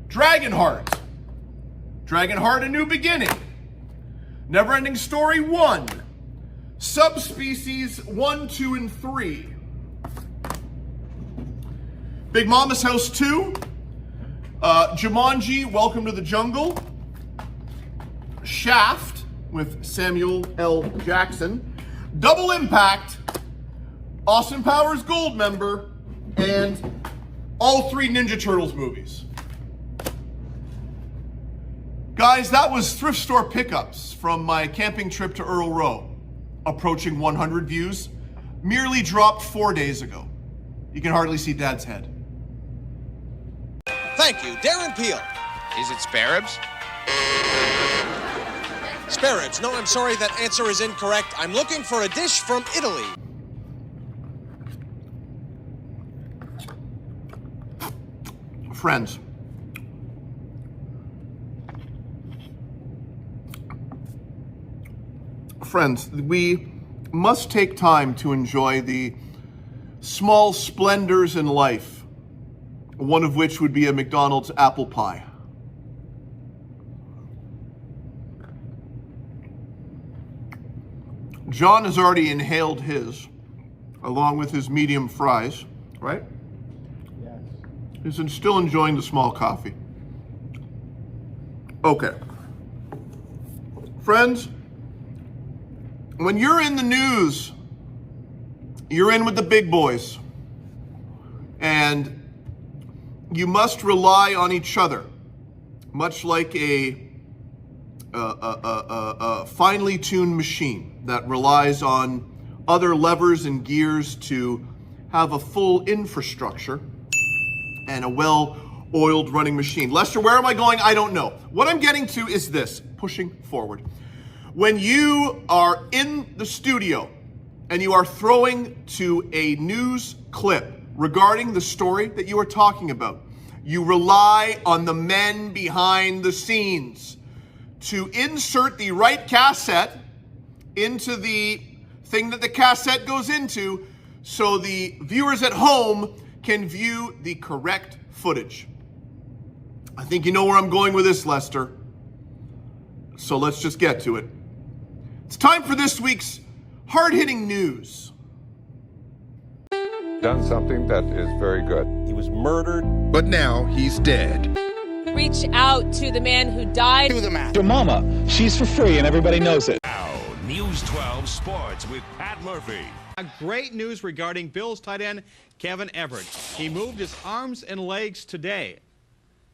Dragonheart. Dragonheart: A New Beginning. Neverending Story 1. Subspecies 1, 2, and 3. Big Mama's House 2. Jumanji: Welcome to the Jungle. Shaft with Samuel L. Jackson. Double Impact. Austin Powers Gold Member. And all 3 Ninja Turtles movies. Guys, that was thrift store pickups from my camping trip to Earl Rowe. Approaching 100 views. Merely dropped 4 days ago. You can hardly see Dad's head. Thank you, Darren Peel. Is it spare ribs? Spare ribs. No, I'm sorry, that answer is incorrect. I'm looking for a dish from Italy. Friends. Friends, we must take time to enjoy the small splendors in life, one of which would be a McDonald's apple pie. John has already inhaled his, along with his medium fries, right? Yes. He's still enjoying the small coffee. Okay. Friends, when you're in the news, you're in with the big boys. And you must rely on each other, much like a finely tuned machine that relies on other levers and gears to have a full infrastructure and a well-oiled running machine. Lester, where am I going? I don't know. What I'm getting to is this, pushing forward. When you are in the studio and you are throwing to a news clip regarding the story that you are talking about, You rely on the men behind the scenes to insert the right cassette into the thing that the cassette goes into so the viewers at home can view the correct footage. I think you know where I'm going with this, Lester. So let's just get to it. It's time for this week's hard-hitting news. Done something that is very good. He was murdered, but now he's dead. Reach out to the man who died. Do the math. Your mama, she's for free and everybody knows it. Now, News 12 Sports with Pat Murphy. Great news regarding Bills tight end Kevin Everett. He moved his arms and legs today.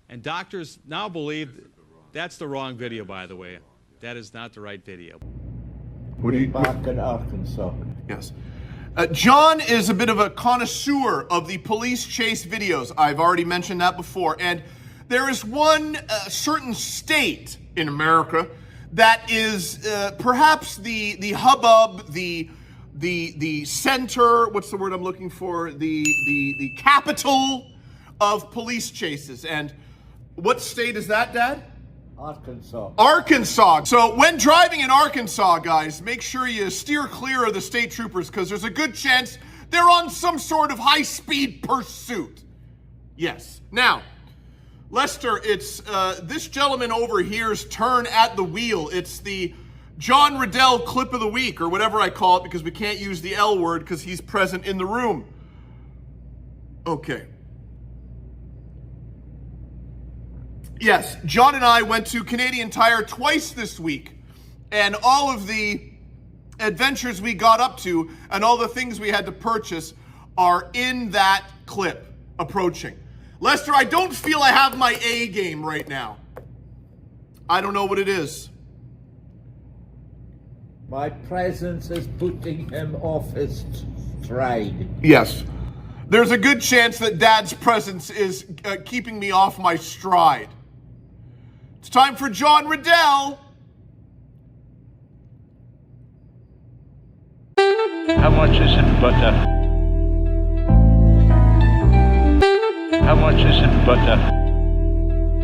And doctors now believe that's the wrong video, by the way. That is not the right video. What do you back in Arkansas? Yes. John is a bit of a connoisseur of the police chase videos. I've already mentioned that before. And there is one certain state in America that is perhaps the hubbub, the center, what's the word I'm looking for? The capital of police chases. And what state is that, Dad? Arkansas. Arkansas. So when driving in Arkansas, guys, make sure you steer clear of the state troopers because there's a good chance they're on some sort of high-speed pursuit. Yes. Now, Lester, it's this gentleman over here's turn at the wheel. It's the John Riddell clip of the week, or whatever I call it, because we can't use the L word because he's present in the room. Okay. Yes, John and I went to Canadian Tire twice this week, and all of the adventures we got up to and all the things we had to purchase are in that clip approaching. Lester, I don't feel I have my A game right now. I don't know what it is. My presence is putting him off his stride. Yes. There's a good chance that Dad's presence is keeping me off my stride. It's time for John Riddell. How much is in butter? How much is in butter?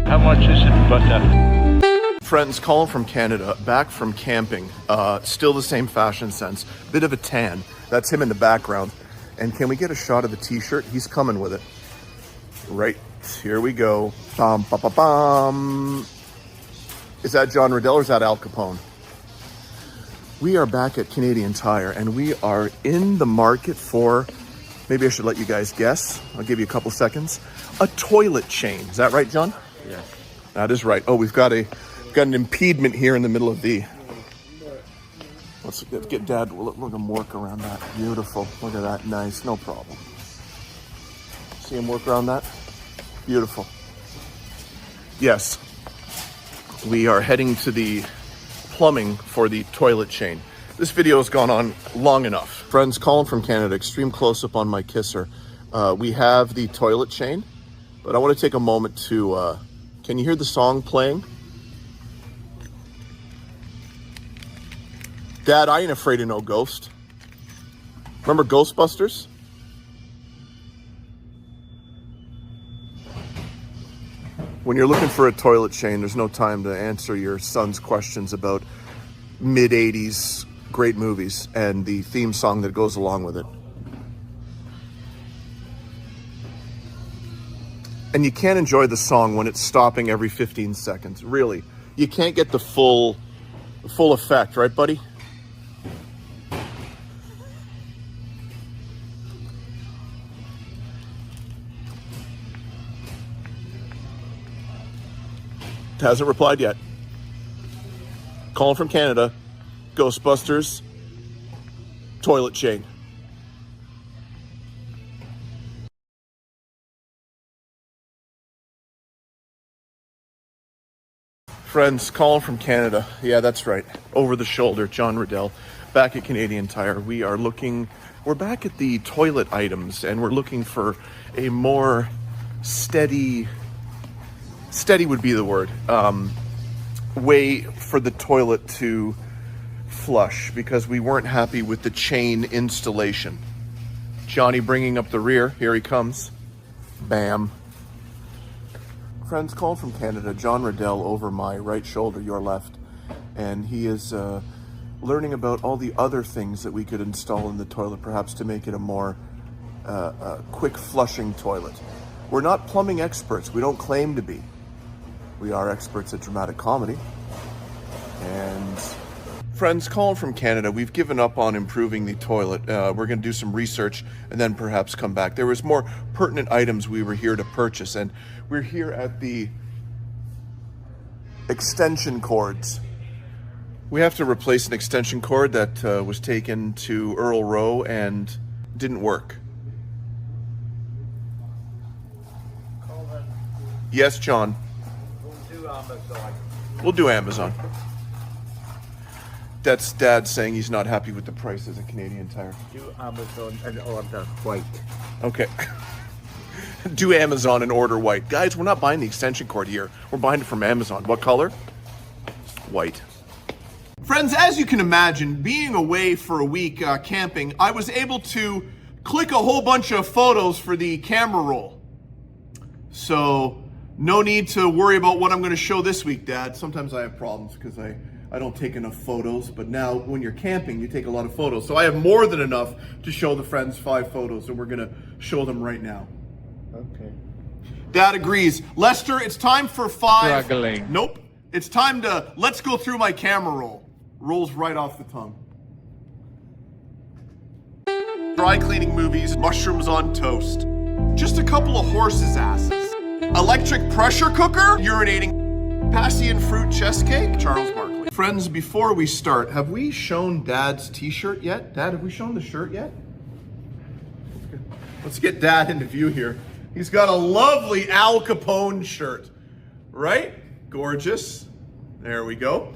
How much is in butter? Friends, Colin from Canada, back from camping. Still the same fashion sense. Bit of a tan. That's him in the background. And can we get a shot of the t-shirt? He's coming with it. Right, here we go. Bum, ba, ba, bum. Is that John Riddell or is that Al Capone? We are back at Canadian Tire and we are in the market for, maybe I should let you guys guess. I'll give you a couple seconds. A toilet chain. Is that right, John? Yeah. That is right. Oh, we've got an impediment here in the middle of the... Let's get Dad, look at him work around that. Beautiful. Look at that. Nice. No problem. See him work around that? Beautiful. Yes. We are heading to the plumbing for the toilet chain. This video has gone on long enough. Friends, Colin from Canada, extreme close-up on my kisser. We have the toilet chain, but I want to take a moment to... can you hear the song playing? Dad, I ain't afraid of no ghost. Remember Ghostbusters? When you're looking for a toilet chain, there's no time to answer your son's questions about mid-'80s great movies and the theme song that goes along with it. And you can't enjoy the song when it's stopping every 15 seconds. Really. You can't get the full effect, right, buddy? Hasn't replied yet. Colin from Canada, Ghostbusters, toilet chain. Friends, Colin from Canada. Yeah, that's right. Over the shoulder, John Riddell, back at Canadian Tire. We're back at the toilet items and we're looking for a more steady would be the word, way for the toilet to flush because we weren't happy with the chain installation. Johnny bringing up the rear. Here he comes. Bam. Friends, Colin from Canada, John Riddell over my right shoulder, your left, and he is learning about all the other things that we could install in the toilet, perhaps to make it a more quick flushing toilet. We're not plumbing experts. We don't claim to be. We are experts at dramatic comedy. And friends, Colin from Canada, we've given up on improving the toilet. We're going to do some research and then perhaps come back. There was more pertinent items we were here to purchase, and we're here at the extension cords. We have to replace an extension cord that was taken to Earl Row and didn't work. Colin, Yes, John. we'll do Amazon. We'll do Amazon. That's Dad saying he's not happy with the prices at Canadian Tire. Do Amazon and order white. Okay. Do Amazon and order white. Guys, we're not buying the extension cord here. We're buying it from Amazon. What color? White. Friends, as you can imagine, being away for a week camping, I was able to click a whole bunch of photos for the camera roll. So, no need to worry about what I'm going to show this week, Dad. Sometimes I have problems because I don't take enough photos, but now when you're camping, you take a lot of photos. So I have more than enough to show the friends 5 photos, and we're going to show them right now. Okay. Dad agrees. Lester, it's time for 5. Struggling. Nope. It's time to, let's go through my camera roll. Rolls right off the tongue. Dry cleaning movies, mushrooms on toast. Just a couple of horses' asses. Electric pressure cooker, urinating. Passion fruit chest cake, Charles Barkley. Friends, before we start, have we shown Dad's t-shirt yet? Dad, have we shown the shirt yet? Let's get Dad into view here. He's got a lovely Al Capone shirt, right? Gorgeous. There we go.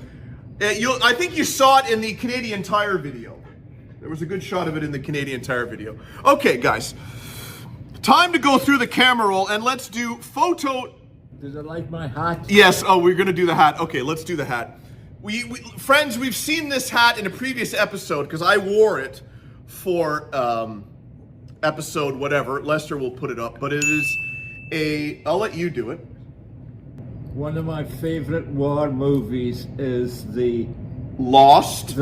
I think you saw it in the Canadian Tire video. There was a good shot of it in the Canadian Tire video. Okay, guys. Time to go through the camera roll, and let's do photo... Does it like my hat? Yes. Oh, we're going to do the hat. Okay, let's do the hat. Friends, we've seen this hat in a previous episode because I wore it for episode whatever. Lester will put it up, but it is I'll let you do it. One of my favorite war movies is The Lost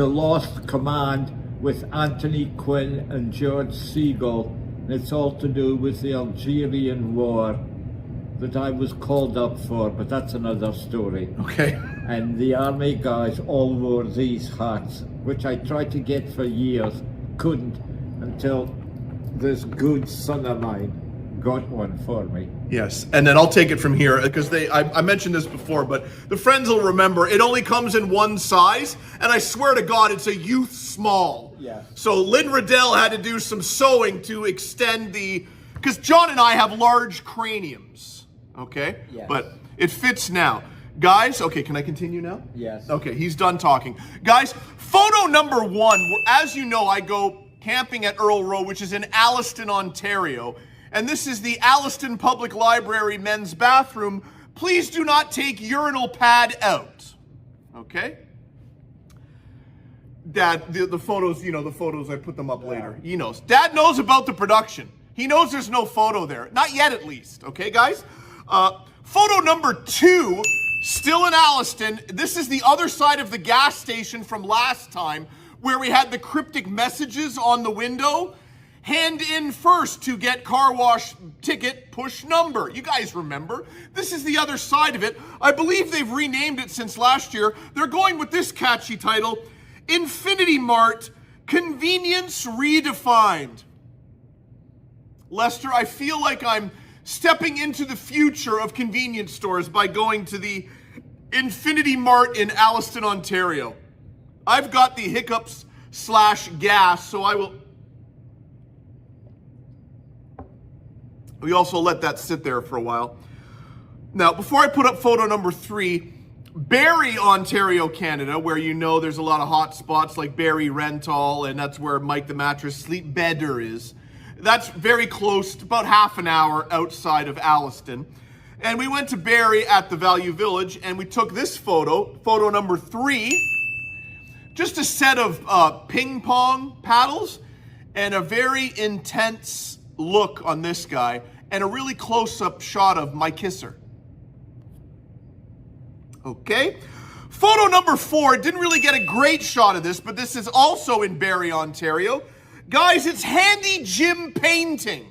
Command with Anthony Quinn and George Segal. It's all to do with the Algerian War that I was called up for, but that's another story. Okay. And the army guys all wore these hats, which I tried to get for years, couldn't, until this good son of mine got one for me. Yes, and then I'll take it from here, because I mentioned this before, but the friends will remember, it only comes in one size, and I swear to God, it's a youth small. Yeah. So Lynn Riddell had to do some sewing to extend because John and I have large craniums. Okay? Yes. But it fits now. Guys, okay, can I continue now? Yes. Okay, he's done talking. Guys, photo number 1, as you know, I go camping at Earl Row, which is in Alliston, Ontario. And this is the Alliston Public Library men's bathroom. Please do not take urinal pad out. Okay? Dad, the photos, the photos, I put them up later. He knows. Dad knows about the production. He knows there's no photo there. Not yet, at least. Okay, guys? Photo number 2, still in Alliston. This is the other side of the gas station from last time, where we had the cryptic messages on the window. Hand in first to get car wash ticket, push number. You guys remember. This is the other side of it. I believe they've renamed it since last year. They're going with this catchy title, Infinity Mart, Convenience Redefined. Lester, I feel like I'm stepping into the future of convenience stores by going to the Infinity Mart in Alliston, Ontario. I've got the hiccups/gas, so I will... We also let that sit there for a while. Now, before I put up photo number 3, Barrie, Ontario, Canada, where there's a lot of hot spots like Barrie Rental, and that's where Mike the Mattress Sleep Bedder is. That's very close, about half an hour outside of Alliston. And we went to Barrie at the Value Village, and we took this photo number 3, just a set of ping pong paddles, and a very intense look on this guy, and a really close-up shot of my kisser. Okay? Photo number 4, didn't really get a great shot of this, but this is also in Barrie, Ontario. Guys, it's Handy Jim Painting.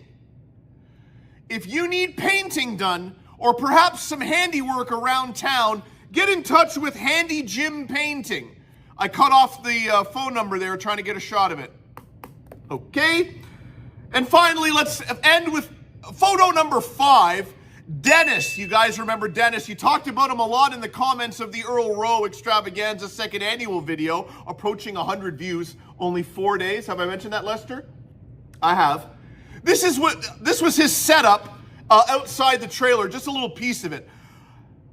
If you need painting done, or perhaps some handiwork around town, get in touch with Handy Jim Painting. I cut off the phone number there trying to get a shot of it. Okay? And finally, let's end with photo number 5. Dennis, you guys remember Dennis. You talked about him a lot in the comments of the Earl Rowe Extravaganza 2nd annual video, approaching 100 views, only 4 days. Have I mentioned that, Lester? I have. This was his setup outside the trailer, just a little piece of it.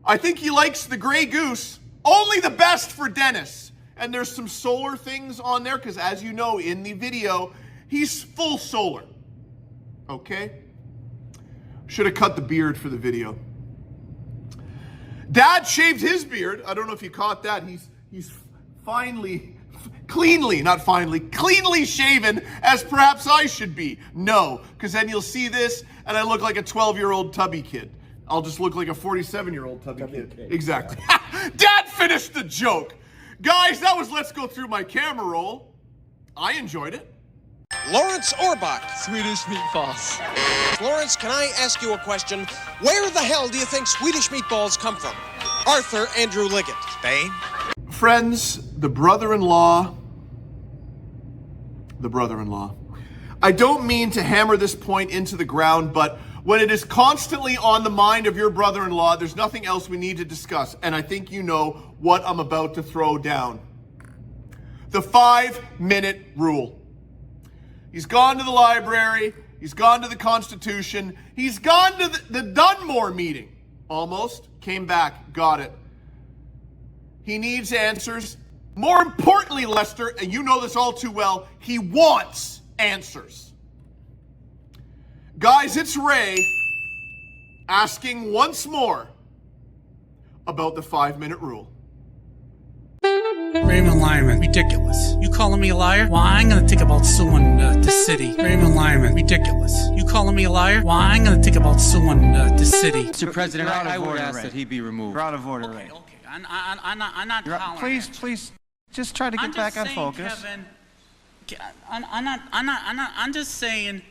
I think he likes the Grey Goose. Only the best for Dennis. And there's some solar things on there, because as you know, in the video, he's full solar. Okay? Should have cut the beard for the video. Dad shaved his beard. I don't know if you caught that. He's cleanly shaven, as perhaps I should be. No, because then you'll see this, and I look like a 12-year-old tubby kid. I'll just look like a 47-year-old tubby kid. Exactly. Dad finished the joke. Guys, that was Let's Go Through My Camera Roll. I enjoyed it. Lawrence Orbach. Swedish meatballs. Lawrence, can I ask you a question? Where the hell do you think Swedish meatballs come from? Arthur Andrew Liggett. Spain? Friends, the brother-in-law. I don't mean to hammer this point into the ground, but when it is constantly on the mind of your brother-in-law, there's nothing else we need to discuss. And I think you know what I'm about to throw down. The 5-minute rule. He's gone to the library. He's gone to the Constitution. He's gone to the Dunmore meeting. Almost. Came back. Got it. He needs answers. More importantly, Lester, and you know this all too well, he wants answers. Guys, it's Ray asking once more about the 5-minute rule. Raymond Lyman, ridiculous. You calling me a liar? Well, I ain't gonna think about suing the city. Raymond Lyman, ridiculous. You calling me a liar? Well, I ain't gonna think about suing the city. Mr. President, I would ask that he be removed. You're out of order, Ray. Okay. I'm not tolerant. Please, just try to get back on focus. Kevin, I'm just saying,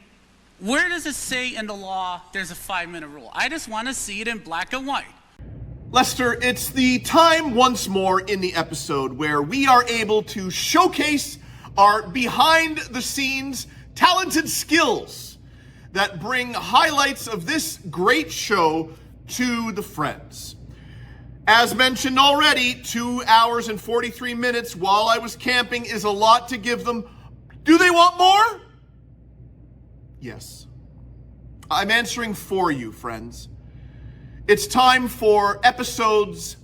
where does it say in the law there's a 5-minute rule? I just want to see it in black and white. Lester, it's the time once more in the episode where we are able to showcase our behind-the-scenes talented skills that bring highlights of this great show to the friends. As mentioned already, 2 hours and 43 minutes while I was camping is a lot to give them. Do they want more? Yes. I'm answering for you, friends. It's time for episodes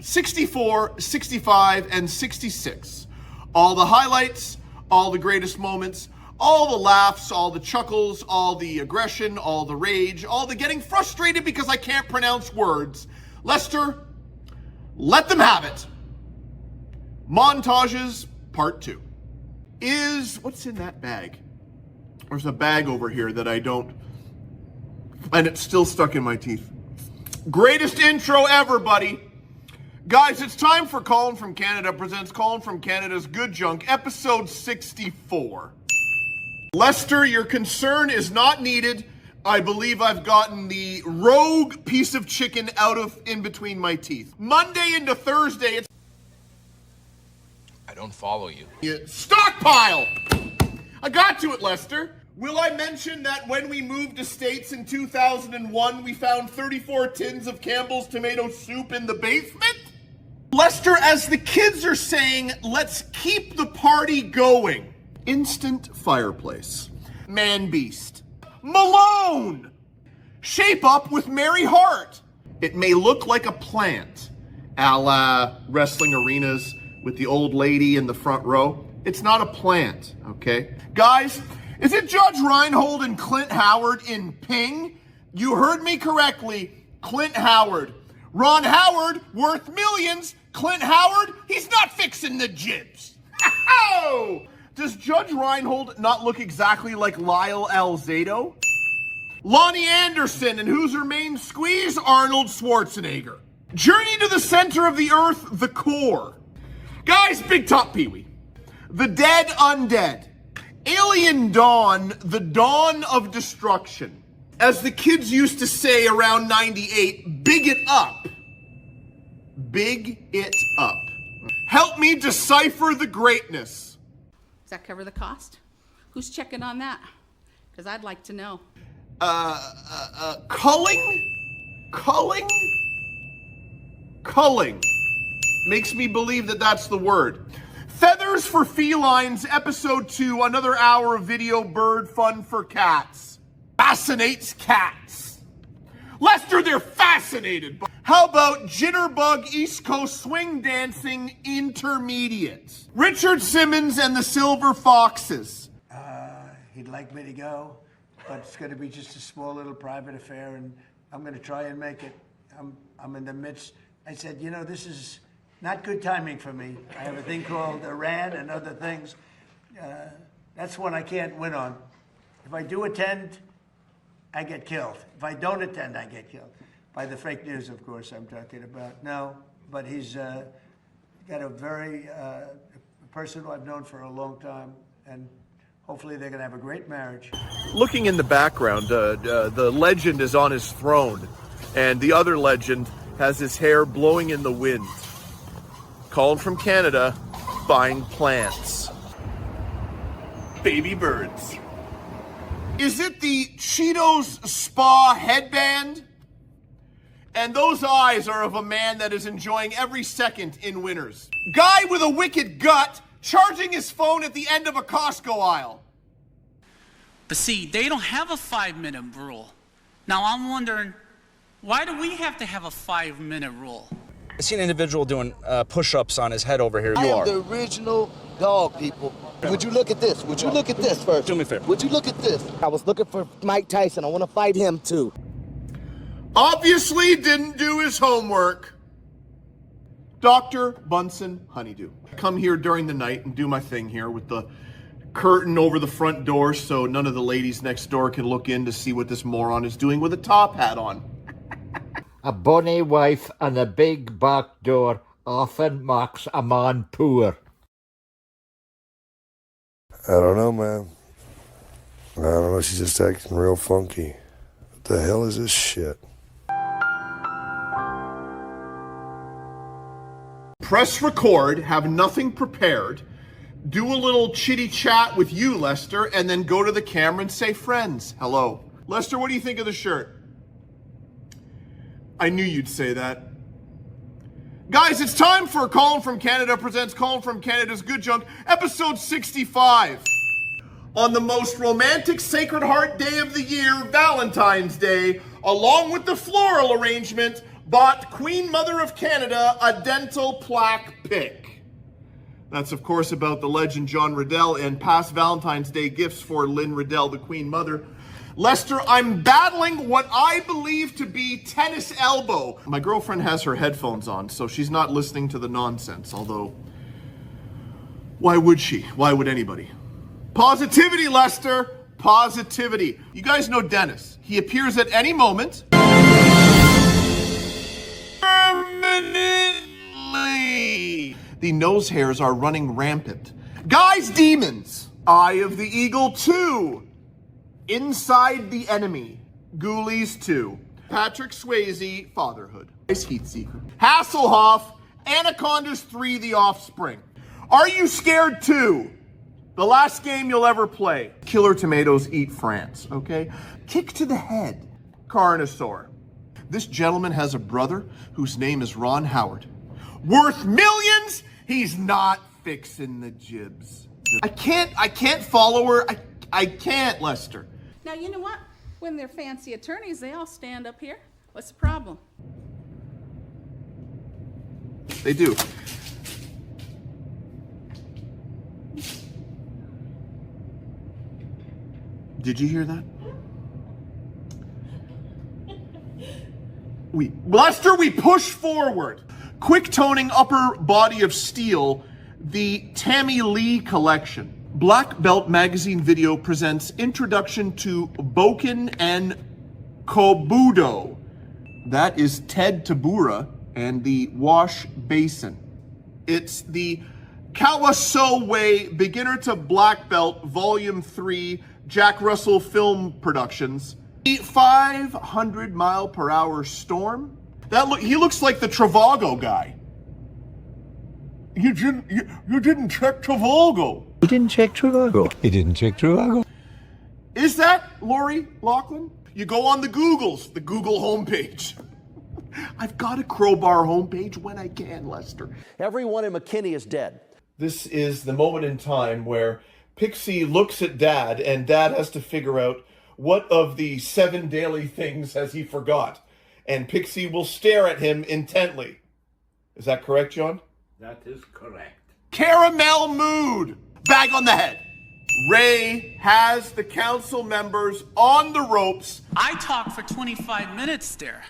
64, 65, and 66. All the highlights, all the greatest moments, all the laughs, all the chuckles, all the aggression, all the rage, all the getting frustrated because I can't pronounce words. Lester, let them have it. Montages, part 2. What's in that bag? There's a bag over here that I don't, and it's still stuck in my teeth. Greatest intro ever, buddy. Guys, it's time for Colin from Canada presents Colin from Canada's Good Junk, episode 64. Lester, your concern is not needed. I believe I've gotten the rogue piece of chicken out of in between my teeth. Monday into Thursday, it's... I don't follow you. Stockpile! I got to it, Lester. Will I mention that when we moved to States in 2001, we found 34 tins of Campbell's tomato soup in the basement? Lester, as the kids are saying, let's keep the party going. Instant fireplace. Man beast. Malone! Shape up with Mary Hart. It may look like a plant, a la wrestling arenas with the old lady in the front row. It's not a plant, okay? Guys, is it Judge Reinhold and Clint Howard in Ping? You heard me correctly, Clint Howard. Ron Howard, worth millions. Clint Howard, he's not fixing the jibs. Does Judge Reinhold not look exactly like Lyle Alzado? Lonnie Anderson, and who's her main squeeze? Arnold Schwarzenegger. Journey to the center of the earth, the core. Guys, Big Top Pee-wee. The dead undead. Alien Dawn, the dawn of destruction. As the kids used to say around 98, big it up. Big it up. Help me decipher the greatness. Does that cover the cost? Who's checking on that? Because I'd like to know. Culling. Makes me believe that that's the word. Feathers for Felines, Episode 2, another hour of video bird fun for cats. Fascinates cats. Lester, they're fascinated. How about Jitterbug East Coast Swing Dancing Intermediate? Richard Simmons and the Silver Foxes. He'd like me to go, but it's going to be just a small little private affair, and I'm going to try and make it. I'm in the midst. I said, you know, this is not good timing for me. I have a thing called Iran and other things. That's one I can't win on. If I do attend, I get killed. If I don't attend, I get killed. By the fake news, of course, I'm talking about. No, but he's got a very person who I've known for a long time, and hopefully they're going to have a great marriage. Looking in the background, the legend is on his throne, and the other legend has his hair blowing in the wind. Colin from Canada, buying plants. Baby birds. Is it the Cheetos Spa headband? And those eyes are of a man that is enjoying every second in Winners. Guy with a wicked gut charging his phone at the end of a Costco aisle. But see, they don't have a 5-minute rule. Now I'm wondering, why do we have to have a 5-minute rule? I see an individual doing push-ups on his head over here. I am the original dog, people. Would you look at this? Would you look at this first? Do me a favor. Would you look at this? I was looking for Mike Tyson. I want to fight him, too. Obviously didn't do his homework. Dr. Bunsen Honeydew. I come here during the night and do my thing here with the curtain over the front door so none of the ladies next door can look in to see what this moron is doing with a top hat on. A bonny wife and a big back door often makes a man poor. I don't know, man. I don't know, she's just acting real funky. What the hell is this shit? Press record, have nothing prepared, do a little chitty chat with you, Lester, and then go to the camera and say, friends, hello. Lester, what do you think of the shirt? I knew you'd say that. Guys, it's time for Colin from Canada presents Colin from Canada's Good Junk, episode 65. On the most romantic Sacred Heart day of the year, Valentine's Day, along with the floral arrangement, bought Queen Mother of Canada a dental plaque pick. That's, of course, about the legend John Riddell and past Valentine's Day gifts for Lynn Riddell, the Queen Mother. Lester, I'm battling what I believe to be tennis elbow. My girlfriend has her headphones on, so she's not listening to the nonsense, although, why would she? Why would anybody? Positivity, Lester. Positivity. You guys know Dennis. He appears at any moment. Permanently. The nose hairs are running rampant. Guys, demons. Eye of the Eagle 2. Inside the Enemy. Ghoulies 2. Patrick Swayze, Fatherhood. Heatseeker. Hasselhoff, Anacondas 3, The Offspring. Are You Scared 2? The last game you'll ever play. Killer Tomatoes Eat France, okay? Kick to the Head. Carnosaur. This gentleman has a brother whose name is Ron Howard. Worth millions? He's not fixing the jibs. I can't follow her. I can't, Lester. Now, you know what? When they're fancy attorneys, they all stand up here. What's the problem? They do. Did you hear that? Lester, we push forward. Quick toning upper body of steel, the Tammy Lee collection. Black Belt Magazine Video presents Introduction to Boken and Kobudo. That is Ted Tabura and the wash basin. It's the Kawaso Way Beginner to Black Belt Volume 3 Jack Russell Film Productions. The 500-mile-per-hour storm. He looks like the Travago guy. You didn't check Travago. He didn't check Travago. He didn't check Travago. Is that Lori Loughlin? You go on the Google homepage. I've got a crowbar homepage when I can, Lester. Everyone in McKinney is dead. This is the moment in time where Pixie looks at Dad, and Dad has to figure out what of the 7 daily things has he forgot. And Pixie will stare at him intently. Is that correct, John? That is correct. Caramel mood! Bag on the head. Ray has the council members on the ropes. I talked for 25 minutes there.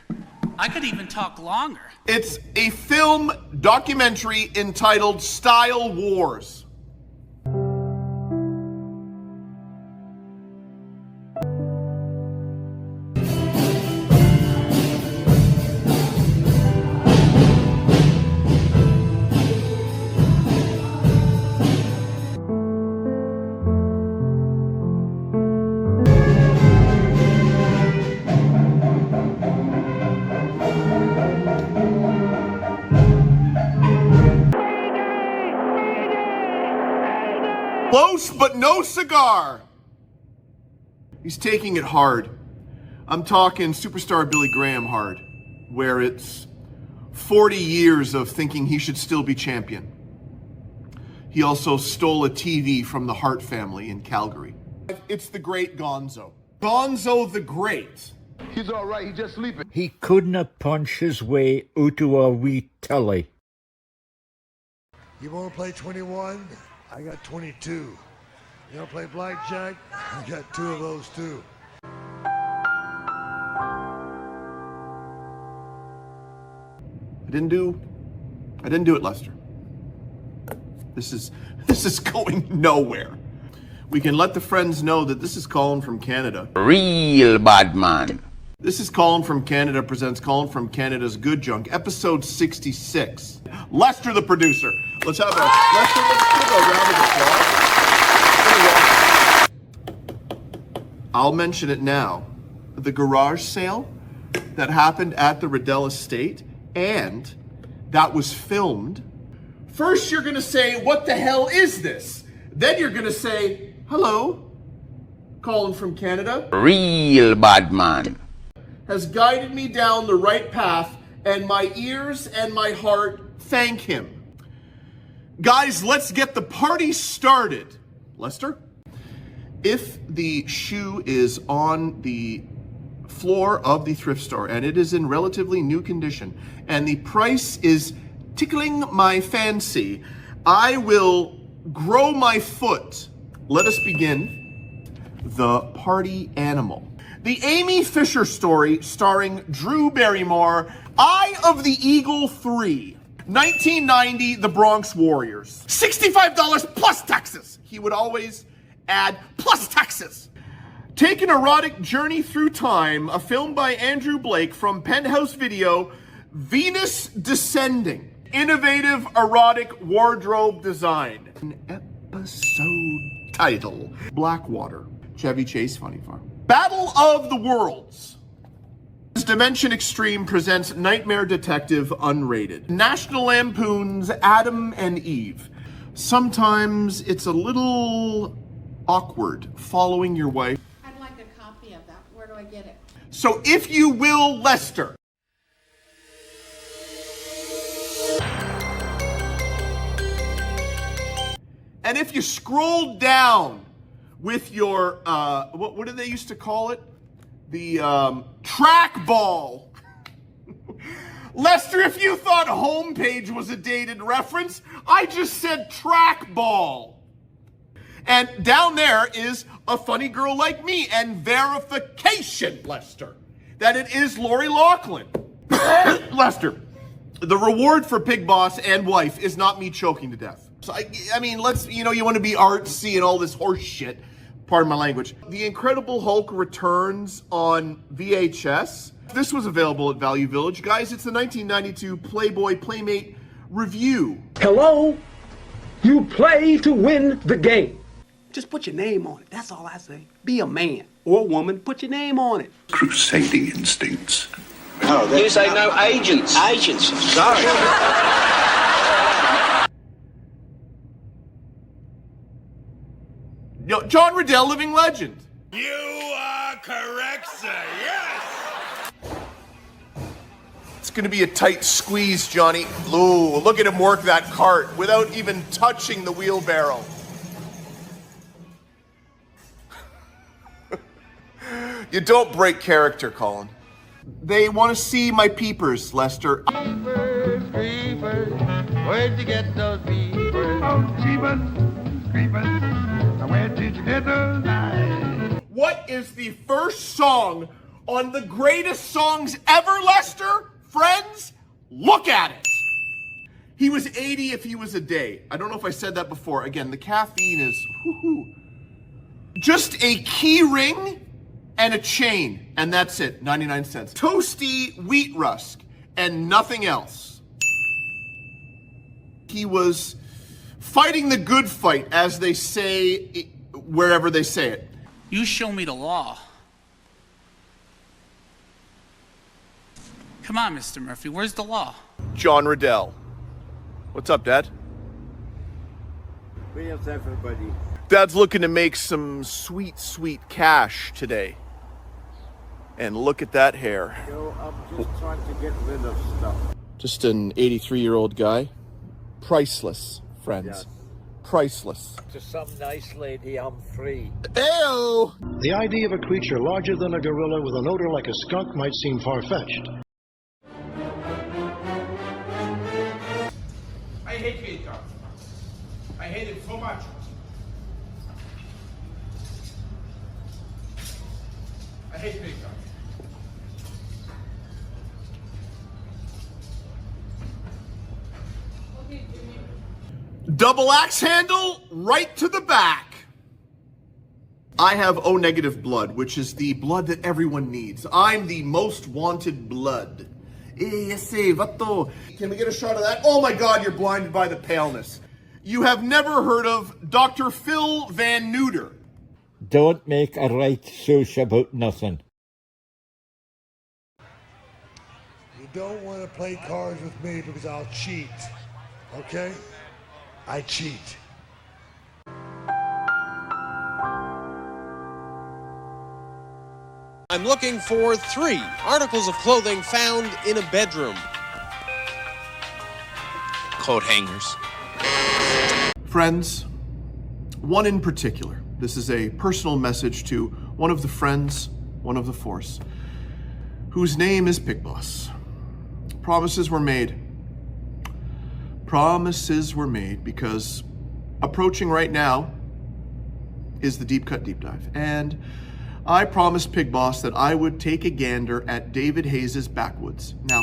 I could even talk longer. It's a film documentary entitled Style Wars. Close, but no cigar. He's taking it hard. I'm talking superstar Billy Graham hard, where it's 40 years of thinking he should still be champion. He also stole a TV from the Hart family in Calgary. It's the great Gonzo. Gonzo the Great. He's all right. He's just sleeping. He couldn't punch his way out of a wee telly. You want to play 21? I got 22. You want to play blackjack? I got 2 of those too. I didn't do it, Lester. This is going nowhere. We can let the friends know that this is Colin from Canada. Real bad man. This is Colin from Canada presents Colin from Canada's Good Junk, episode 66. Lester, the producer. Let's give a round of applause. I'll mention it now. The garage sale that happened at the Riddell Estate, and that was filmed. First, you're going to say, what the hell is this? Then you're going to say, hello, Colin from Canada. Real bad man. Has guided me down the right path, and my ears and my heart thank him. Guys, let's get the party started. Lester? If the shoe is on the floor of the thrift store and it is in relatively new condition and the price is tickling my fancy, I will grow my foot. Let us begin. The party animal. The Amy Fisher story starring Drew Barrymore, Eye of the Eagle 3. 1990, the Bronx Warriors. $65 plus taxes. He would always add plus taxes. Take an erotic journey through time, a film by Andrew Blake from Penthouse Video, Venus Descending. Innovative erotic wardrobe design. An episode title, Blackwater. Chevy Chase Funny Farm. Battle of the Worlds. Dimension Extreme presents Nightmare Detective Unrated. National Lampoon's Adam and Eve. Sometimes it's a little awkward following your wife. I'd like a copy of that. Where do I get it? So if you will, Lester. And if you scroll down with your, what did they used to call it? The trackball. Lester, if you thought homepage was a dated reference, I just said trackball. And down there is a funny girl like me and verification, Lester, that it is Lori Loughlin. Lester, the reward for Pig Boss and wife is not me choking to death. So I mean, you want to be artsy and all this horse shit. Pardon my language. The Incredible Hulk returns on VHS. This was available at Value Village. Guys, it's the 1992 Playboy Playmate review. Hello? You play to win the game. Just put your name on it. That's all I say. Be a man or a woman. Put your name on it. Crusading instincts. Oh, you say no agents. Agents. Sorry. Yo, John Riddell, living legend. You are correct, sir. Yes! It's going to be a tight squeeze, Johnny. Ooh, look at him work that cart without even touching the wheelbarrow. You don't break character, Colin. They want to see my peepers, Lester. Creepers, creepers, where'd you get those peepers? Oh, jeepers, creepers, where did you get those eyes? What is the first song on the greatest songs ever, Lester? Friends, look at it. He was 80 if he was a day. I don't know if I said that before. Again, the caffeine is whoo-hoo. Just a key ring and a chain, and that's it, 99 cents. Toasty wheat rusk and nothing else. He was fighting the good fight, as they say wherever they say it. You show me the law. Come on, Mr. Murphy, where's the law? John Riddell. What's up, Dad? Where's everybody? Dad's looking to make some sweet, sweet cash today. And look at that hair. Yo, I'm just trying to get rid of stuff. Just an 83-year-old guy. Priceless, friends. Yes. Priceless. To some nice lady, I'm free. Ew! The idea of a creature larger than a gorilla with an odor like a skunk might seem far-fetched. I hate makeup. I hate it so much. I hate makeup. Double axe handle right to the back. I have O negative blood, which is the blood that everyone needs. I'm the most wanted blood. Can we get a shot of that? Oh my God, you're blinded by the paleness. You have never heard of Dr. Phil Van Neuter. Don't make a right sauce about nothing. You don't want to play cards with me because I'll cheat. Okay? I cheat. I'm looking for 3 articles of clothing found in a bedroom. Coat hangers. Friends, one in particular. This is a personal message to one of the friends, one of the force, whose name is Pig Boss. Promises were made. Promises were made because approaching right now is the Deep Cut Deep Dive. And I promised Pig Boss that I would take a gander at David Hayes' Backwoods. Now,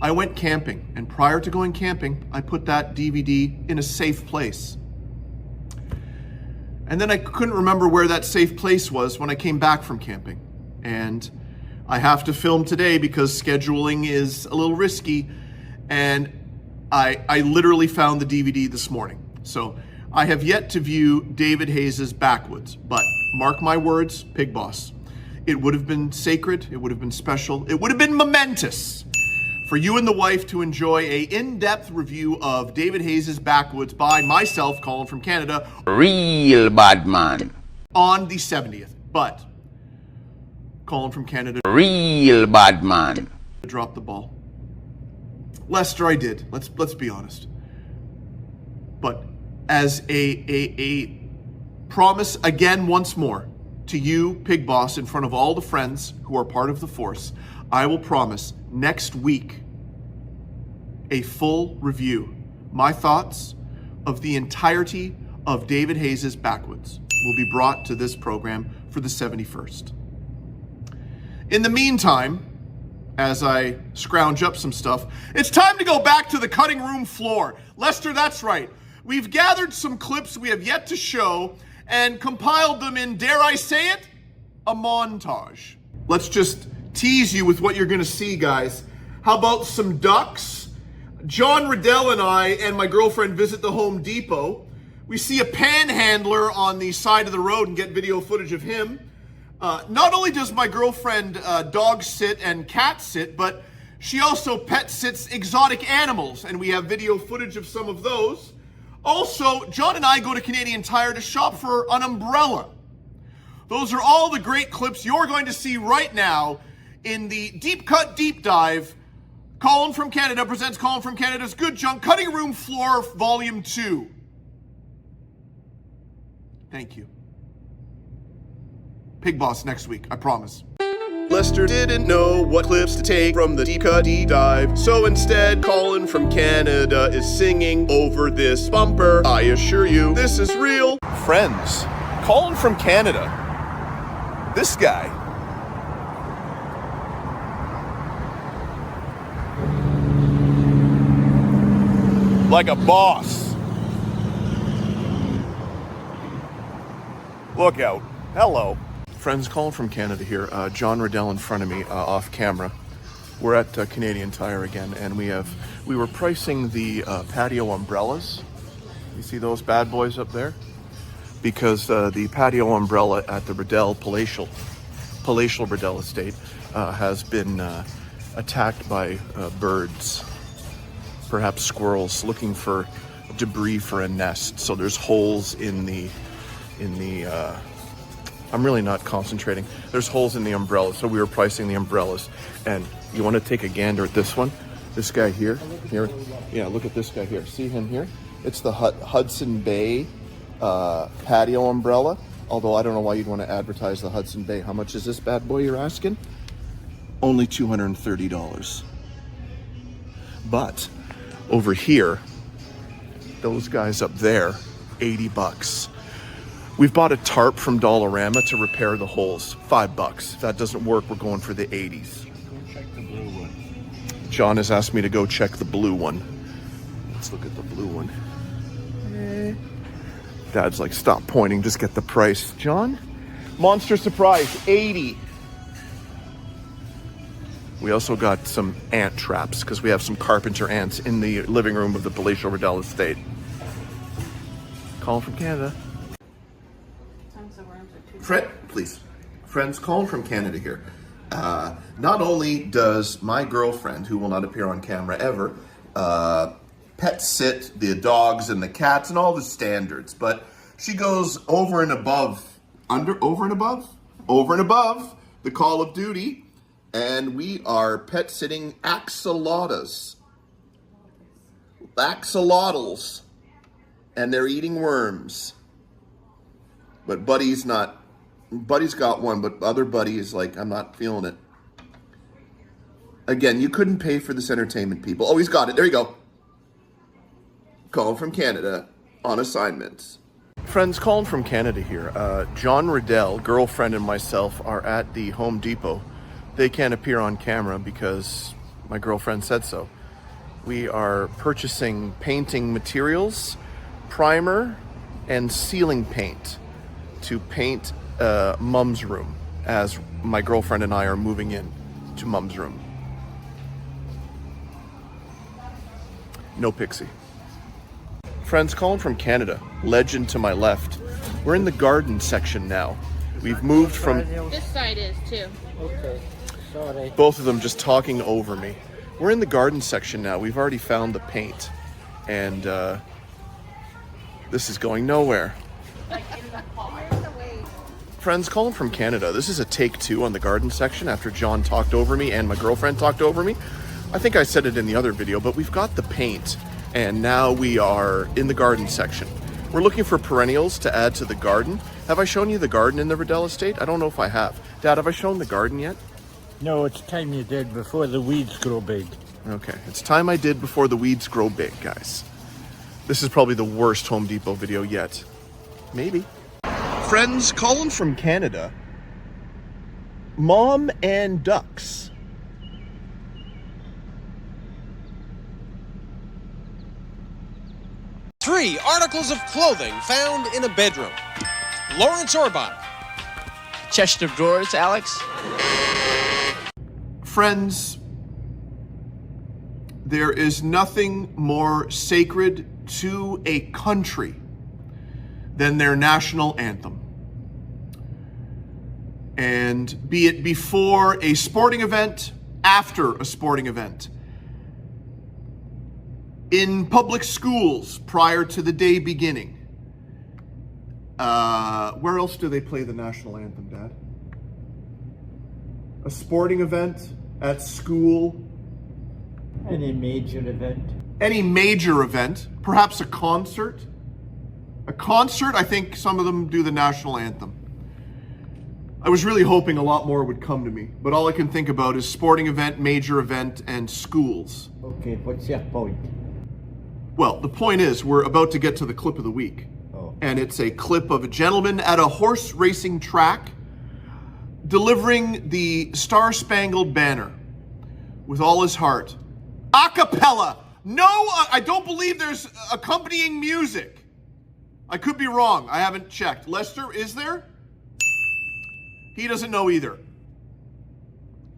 I went camping, and prior to going camping, I put that DVD in a safe place. And then I couldn't remember where that safe place was when I came back from camping. And I have to film today because scheduling is a little risky, and I literally found the DVD this morning. So I have yet to view David Hayes' Backwoods, but mark my words, Pig Boss, it would have been sacred, it would have been special, it would have been momentous for you and the wife to enjoy a in-depth review of David Hayes' Backwoods by myself, Colin from Canada. Real bad man. On the 70th, but Colin from Canada. Real bad man. Dropped the ball. Lester, I did. Let's be honest. But as a promise again once more to you, Pig Boss, in front of all the friends who are part of the force, I will promise next week a full review, my thoughts of the entirety of David Hayes' Backwoods will be brought to this program for the 71st. In the meantime, as I scrounge up some stuff, it's time to go back to the cutting room floor. Lester, that's right. We've gathered some clips we have yet to show, and compiled them in, dare I say it, a montage. Let's just tease you with what you're gonna see, guys. How about some ducks? John Riddell and I and my girlfriend visit the Home Depot. We see a panhandler on the side of the road and get video footage of him. Not only does my girlfriend dog sit and cat sit, but she also pet sits exotic animals, and we have video footage of some of those. Also, John and I go to Canadian Tire to shop for an umbrella. Those are all the great clips you're going to see right now in the Deep Cut Deep Dive. Colin from Canada presents Colin from Canada's Good Junk Cutting Room Floor Volume 2. Thank you. Pig Boss next week, I promise. Lester didn't know what clips to take from the Deep Cut Deep Dive, so instead Colin from Canada is singing over this bumper. I assure you, this is real. Friends, Colin from Canada, this guy. Like a boss. Look out. Hello. Friends, Colin from Canada here. John Riddell in front of me, off camera. We're at Canadian Tire again, and we were pricing the patio umbrellas. You see those bad boys up there? Because the patio umbrella at the Riddell palatial Riddell estate has been attacked by birds, perhaps squirrels, looking for debris for a nest. So there's holes in the I'm really not concentrating. There's holes in the umbrellas, so we were pricing the umbrellas. And you want to take a gander at this one? This guy here? Yeah, look at this guy here. See him here? It's the Hudson Bay patio umbrella. Although I don't know why you'd want to advertise the Hudson Bay. How much is this bad boy you're asking? Only $230. But over here, those guys up there, 80 bucks. We've bought a tarp from Dollarama to repair the holes. $5. If that doesn't work, we're going for the 80s. Go check the blue one. John has asked me to go check the blue one. Let's look at the blue one. Dad's like, stop pointing, just get the price. John? Monster surprise, 80. We also got some ant traps because we have some carpenter ants in the living room of the palatial Riddell estate. Colin from Canada. Friends, Colin from Canada here. Not only does my girlfriend, who will not appear on camera ever, pet sit the dogs and the cats and all the standards, but she goes over and above the call of duty, and we are pet sitting axolotls, and they're eating worms. But Buddy's got one, but other Buddy is like, I'm not feeling it. Again, you couldn't pay for this entertainment, people. Oh, he's got it. There you go. Colin from Canada on assignments. Friends, Colin from Canada here. John Riddell, girlfriend, and myself are at the Home Depot. They can't appear on camera because my girlfriend said so. We are purchasing painting materials, primer, and ceiling paint to paint Mum's room as my girlfriend and I are moving in to Mum's room. No pixie. Friends, Colin from Canada, legend to my left. We're in the garden section now. We've moved from... This side is too. Okay, sorry. Both of them just talking over me. We're in the garden section now. We've already found the paint. And this is going nowhere. Friends, Colin from Canada. This is a take 2 on the garden section after John talked over me and my girlfriend talked over me. I think I said it in the other video, but we've got the paint and now we are in the garden section. We're looking for perennials to add to the garden. Have I shown you the garden in the Riddell estate? I don't know if I have. Dad, have I shown the garden yet? No, it's time you did before the weeds grow big. Okay, it's time I did before the weeds grow big, guys. This is probably the worst Home Depot video yet. Maybe. Friends, Colin from Canada. Mom and ducks. Three articles of clothing found in a bedroom. Lawrence Orbach. Chest of drawers, Alex. Friends, there is nothing more sacred to a country than their national anthem. And be it before a sporting event, after a sporting event, in public schools prior to the day beginning. Where else do they play the national anthem, Dad? A sporting event at school. Any major event. Any major event, perhaps a concert. A concert, I think some of them do the national anthem. I was really hoping a lot more would come to me, but all I can think about is sporting event, major event, and schools. Okay, what's your point? Well, the point is, we're about to get to the clip of the week. Oh. And it's a clip of a gentleman at a horse racing track delivering the Star-Spangled Banner with all his heart. A cappella! No, I don't believe there's accompanying music. I could be wrong. I haven't checked. Lester, is there? He doesn't know either.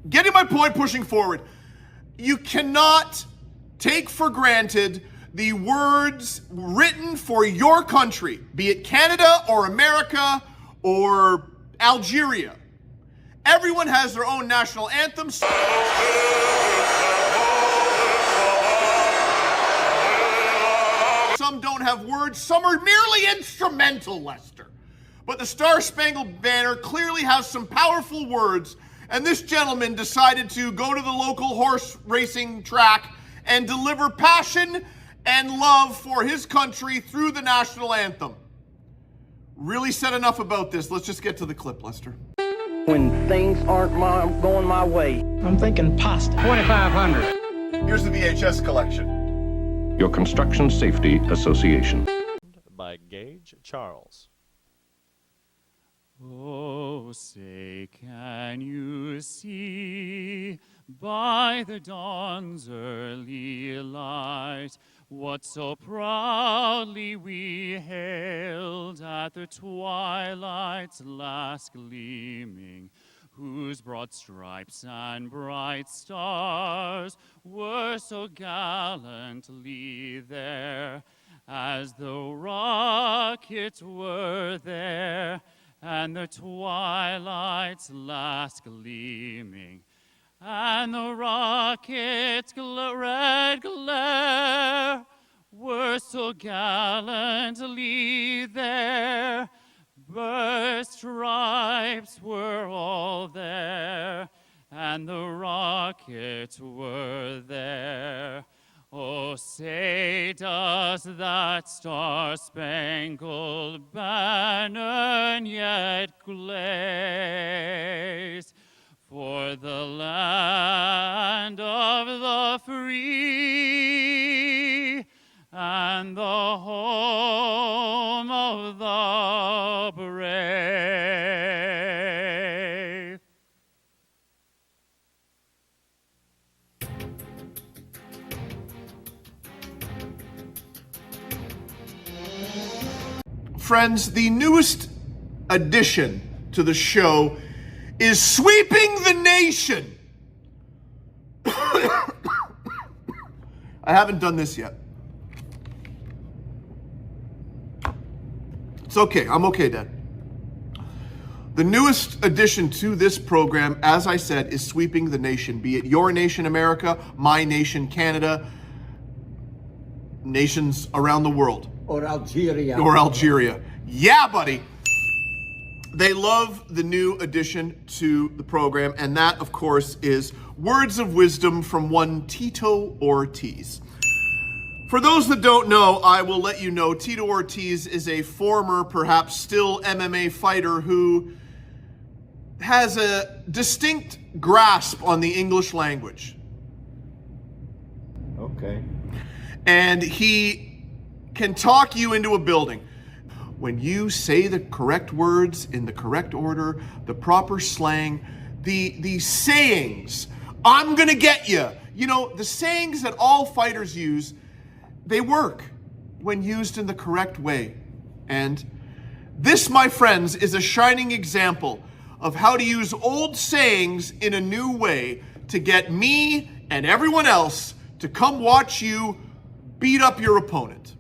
Getting my point, pushing forward. You cannot take for granted the words written for your country, be it Canada or America or Algeria. Everyone has their own national anthem. Some don't have words, some are merely instrumental, Lester. But the Star-Spangled Banner clearly has some powerful words, and this gentleman decided to go to the local horse racing track and deliver passion and love for his country through the national anthem. Really said enough about this. Let's just get to the clip, Lester. When things aren't going my way, I'm thinking pasta. 2,500. Here's the VHS collection. Your Construction Safety Association. By Gage Charles. Oh, say, can you see by the dawn's early light what so proudly we hailed at the twilight's last gleaming, whose broad stripes and bright stars were so gallantly there, as though rockets were there, and the twilight's last gleaming, and the rocket's red glare were so gallantly there. Burst stripes were all there, and the rockets were there. Oh, say, does that star-spangled banner yet glaze for the land of the free and the home of the brave? Friends, the newest addition to the show is sweeping the nation. I haven't done this yet. It's okay. I'm okay, Dad. The newest addition to this program, as I said, is sweeping the nation. Be it your nation, America, my nation, Canada, nations around the world. Or Algeria. Or Algeria. Yeah, buddy. They love the new addition to the program, and that, of course, is Words of Wisdom from one Tito Ortiz. For those that don't know, I will let you know Tito Ortiz is a former, perhaps still MMA fighter who has a distinct grasp on the English language. Okay. And he can talk you into a building. When you say the correct words in the correct order, the proper slang, the sayings, I'm gonna get you. You know, the sayings that all fighters use, they work when used in the correct way. And This, my friends, is a shining example of how to use old sayings in a new way to get me and everyone else to come watch you beat up your opponent.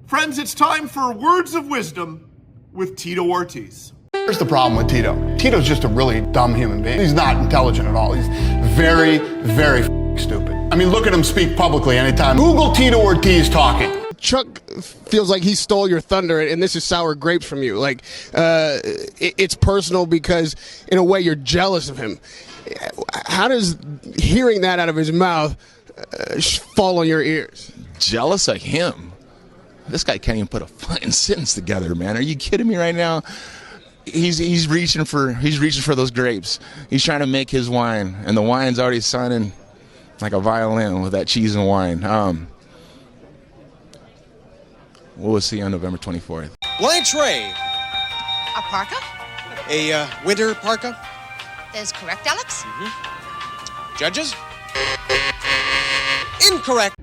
Friends, it's time for Words of Wisdom with Tito Ortiz. Here's the problem with Tito. Tito's just a really dumb human being. He's not intelligent at all. He's very, very stupid. I mean, look at him speak publicly anytime. Google Tito Ortiz talking. Chuck feels like he stole your thunder, and this is sour grapes from you. Like, it's personal because, in a way, you're jealous of him. How does hearing that out of his mouth fall on your ears? Jealous of him? This guy can't even put a fucking sentence together, man. Are you kidding me right now? He's reaching for those grapes. He's trying to make his wine, and the wine's already sounding like a violin with that cheese and wine. We'll see on November 24th. Blanche Ray. A parka? A winter parka? That is correct, Alex. Judges? Incorrect.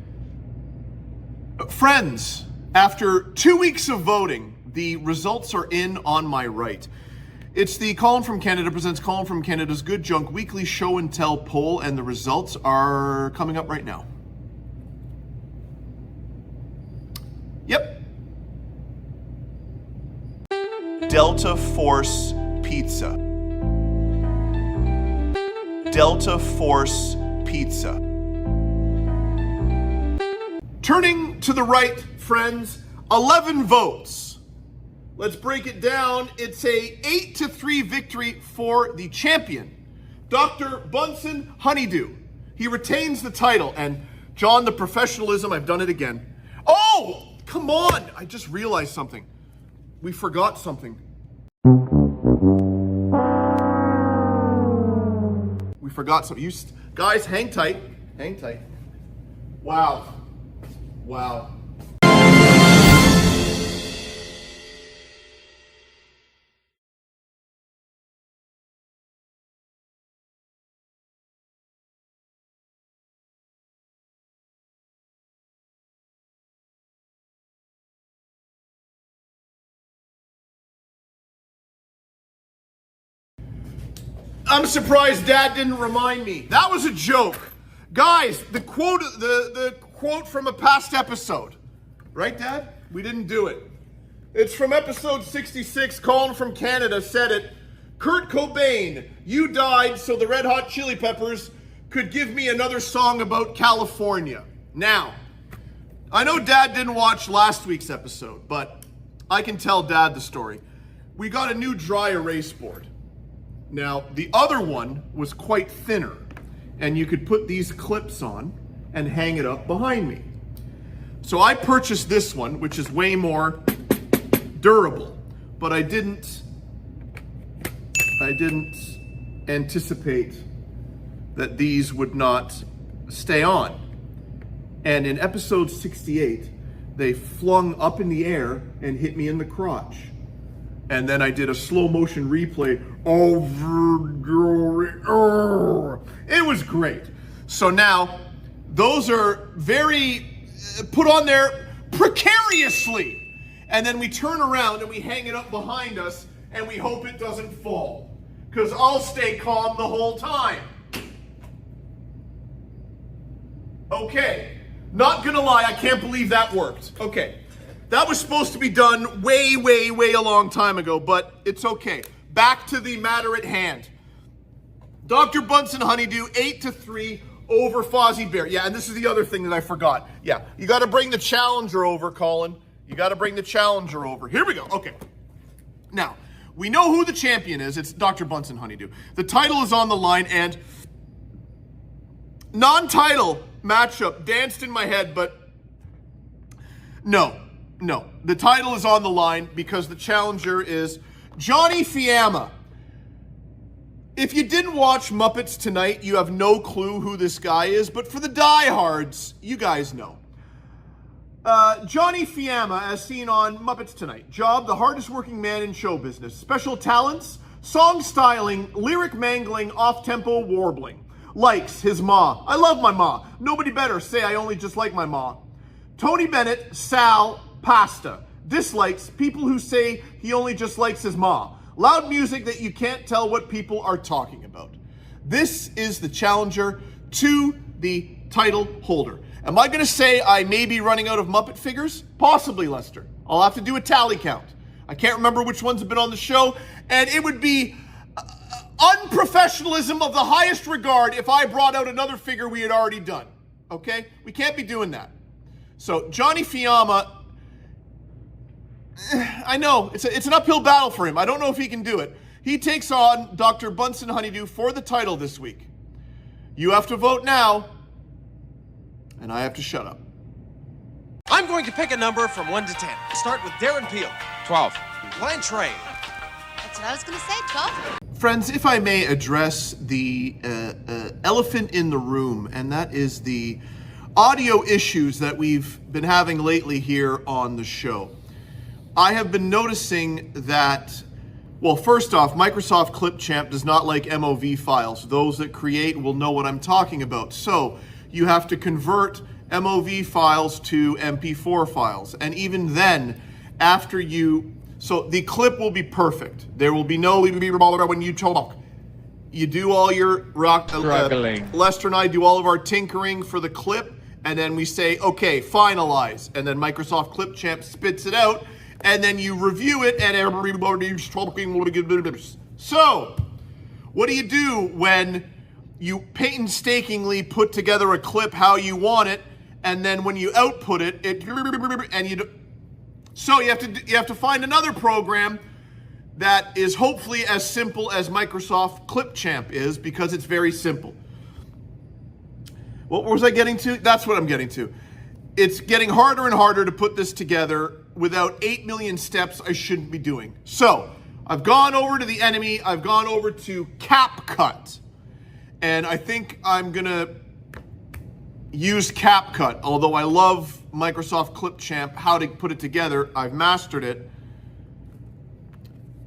Friends, after 2 weeks of voting, the results are in on my right. It's the Colin from Canada presents Colin from Canada's Good Junk Weekly Show and Tell poll, and the results are coming up right now. Yep. Delta Force Pizza. Delta Force Pizza. Turning to the right, friends, 11 votes. Let's break it down. It's a 8-3 victory for the champion, Dr. Bunsen Honeydew. He retains the title, and John, the professionalism, I've done it again. Oh, come on. I just realized something. We forgot something. We forgot something. Guys, hang tight. Hang tight. Wow. Wow. I'm surprised Dad didn't remind me. That was a joke. Guys, the quote from a past episode. Right, Dad? We didn't do it. It's from episode 66. Colin from Canada said it. Kurt Cobain, you died so the Red Hot Chili Peppers could give me another song about California. Now, I know Dad didn't watch last week's episode, but I can tell Dad the story. We got a new dry erase board. Now, the other one was quite thinner, and you could put these clips on and hang it up behind me. So I purchased this one, which is way more durable, but I didn't anticipate that these would not stay on. And in episode 68, they flung up in the air and hit me in the crotch. And then I did a slow motion replay. It was great. So now, those are very put on there precariously. And then we turn around and we hang it up behind us and we hope it doesn't fall. Because I'll stay calm the whole time. Okay. Not gonna lie, I can't believe that worked. Okay. That was supposed to be done way a long time ago, but it's okay. Back to the matter at hand. Dr. Bunsen Honeydew, 8-3 over Fozzie Bear. Yeah, and this is the other thing that I forgot. Yeah, you got to bring the challenger over, Colin. You got to bring the challenger over. Here we go. Okay. Now, we know who the champion is. It's Dr. Bunsen Honeydew. The title is on the line, and non-title matchup danced in my head, but no. The title is on the line because the challenger is Johnny Fiamma. If you didn't watch Muppets Tonight, you have no clue who this guy is, but for the diehards, you guys know. Johnny Fiamma, as seen on Muppets Tonight. Job, the hardest working man in show business. Special talents, song styling, lyric mangling, off-tempo warbling. Likes his ma. I love my ma. Nobody better say I only just like my ma. Tony Bennett, Sal, pasta. Dislikes, people who say he only just likes his ma. Loud music that you can't tell what people are talking about. This is the challenger to the title holder. Am I going to say I may be running out of Muppet figures? Possibly, Lester. I'll have to do a tally count. I can't remember which ones have been on the show, and it would be unprofessionalism of the highest regard if I brought out another figure we had already done. Okay? We can't be doing that. So, Johnny Fiamma, I know, it's an uphill battle for him. I don't know if he can do it. He takes on Dr. Bunsen Honeydew for the title this week. You have to vote now, and I have to shut up. I'm going to pick a number from 1 to 10. Start with Darren Peel. 12. Glenn Trey. That's what I was going to say, 12. Friends, if I may address the elephant in the room, and that is the audio issues that we've been having lately here on the show. I have been noticing that, well, first off, Microsoft Clipchamp does not like MOV files. Those that create will know what I'm talking about. So you have to convert MOV files to MP4 files. And even then, after you, so the clip will be perfect. There will be no when you talk. You do all your Lester and I do all of our tinkering for the clip, and then we say, okay, finalize. And then Microsoft Clipchamp spits it out, and then you review it, and everybody's talking. So, what do you do when you painstakingly put together a clip how you want it, and then when you output it, so you have to find another program that is hopefully as simple as Microsoft Clipchamp is, because it's very simple. What was I getting to? That's what I'm getting to. It's getting harder and harder to put this together without 8 million steps I shouldn't be doing. So, I've gone over to the enemy, I've gone over to CapCut. And I think I'm gonna use CapCut, although I love Microsoft Clipchamp, how to put it together. I've mastered it.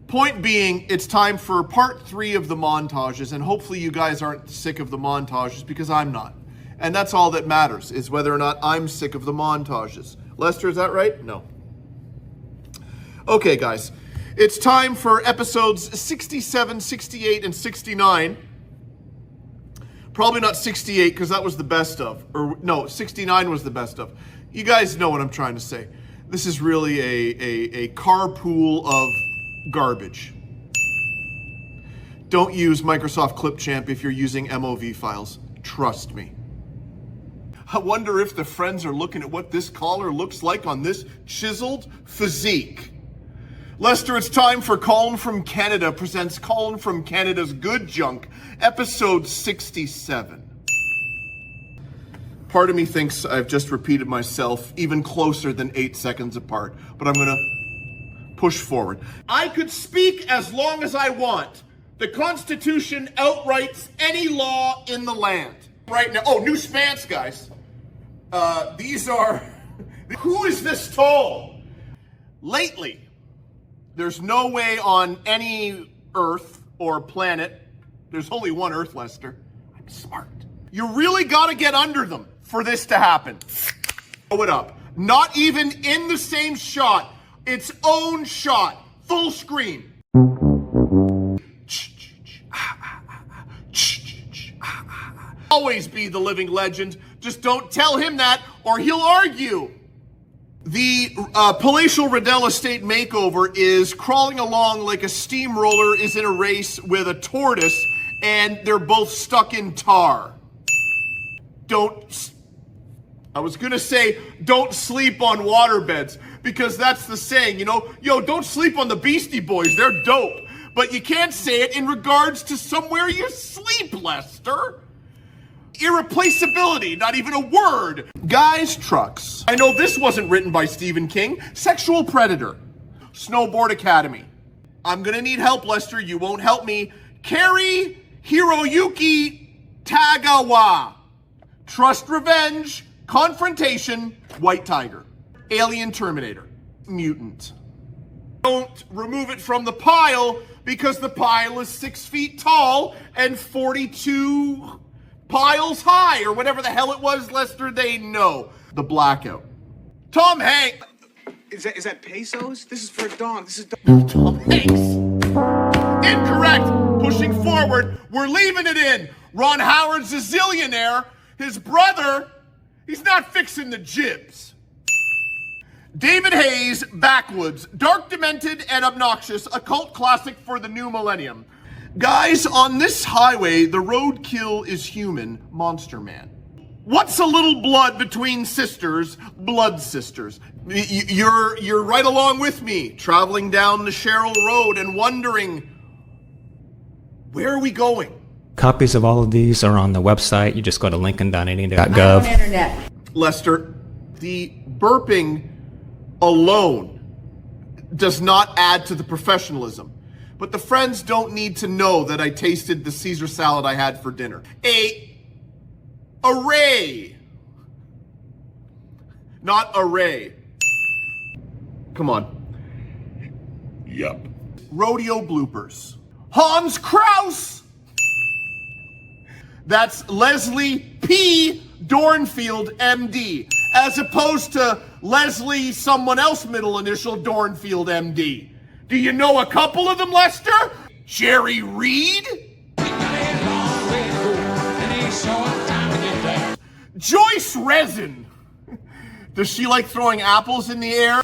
Point being, it's time for part 3 of the montages, and hopefully you guys aren't sick of the montages, because I'm not. And that's all that matters, is whether or not I'm sick of the montages. Lester, is that right? No. Okay, guys. It's time for episodes 67, 68, and 69. Probably not 68, because that was the best of. Or, no, 69 was the best of. You guys know what I'm trying to say. This is really a carpool of garbage. Don't use Microsoft Clipchamp if you're using MOV files. Trust me. I wonder if the friends are looking at what this collar looks like on this chiseled physique. Lester, it's time for Colin from Canada presents Colin from Canada's Good Junk, episode 67. Part of me thinks I've just repeated myself even closer than 8 seconds apart, but I'm gonna push forward. I could speak as long as I want. The Constitution outrights any law in the land. Right now, new spants, guys. These are, who is this tall? Lately, there's no way on any Earth or planet, there's only one Earth, Lester. I'm smart. You really gotta get under them for this to happen. Throw it up. Not even in the same shot. Its own shot. Full screen. Always be the living legend. Just don't tell him that or he'll argue. The palatial Riddell Estate makeover is crawling along like a steamroller is in a race with a tortoise, and they're both stuck in tar. I was gonna say, don't sleep on waterbeds, because that's the saying, you know, yo, don't sleep on the Beastie Boys, they're dope. But you can't say it in regards to somewhere you sleep, Lester. Irreplaceability, not even a word. Guys, trucks. I know this wasn't written by Stephen King. Sexual Predator. Snowboard Academy. I'm gonna need help, Lester. You won't help me. Kari Hiroyuki Tagawa. Trust Revenge. Confrontation. White Tiger. Alien Terminator. Mutant. Don't remove it from the pile, because the pile is 6 feet tall and 42 piles high, or whatever the hell it was, Lester, they know. The Blackout. Tom Hanks. Is that pesos? This is for a dog. This is Tom Hanks. Incorrect. Pushing forward, we're leaving it in. Ron Howard's a zillionaire. His brother, he's not fixing the jibs. David Hayes, Backwoods, dark, demented, and obnoxious, a cult classic for the new millennium. Guys, on this highway, the roadkill is human, Monster Man. What's a little blood between sisters, blood sisters? You're right along with me, traveling down the Sherrill Road and wondering, where are we going? Copies of all of these are on the website. You just go to lincoln.nd.gov. Internet. Lester, the burping alone does not add to the professionalism. But the friends don't need to know that I tasted the Caesar salad I had for dinner. Array. Not array. Come on. Yup. Rodeo bloopers. Hans Kraus. That's Leslie P. Dornfield, MD, as opposed to Leslie someone else middle initial Dornfield, MD. Do you know a couple of them, Lester? Jerry Reed? Joyce Resin. Does she like throwing apples in the air?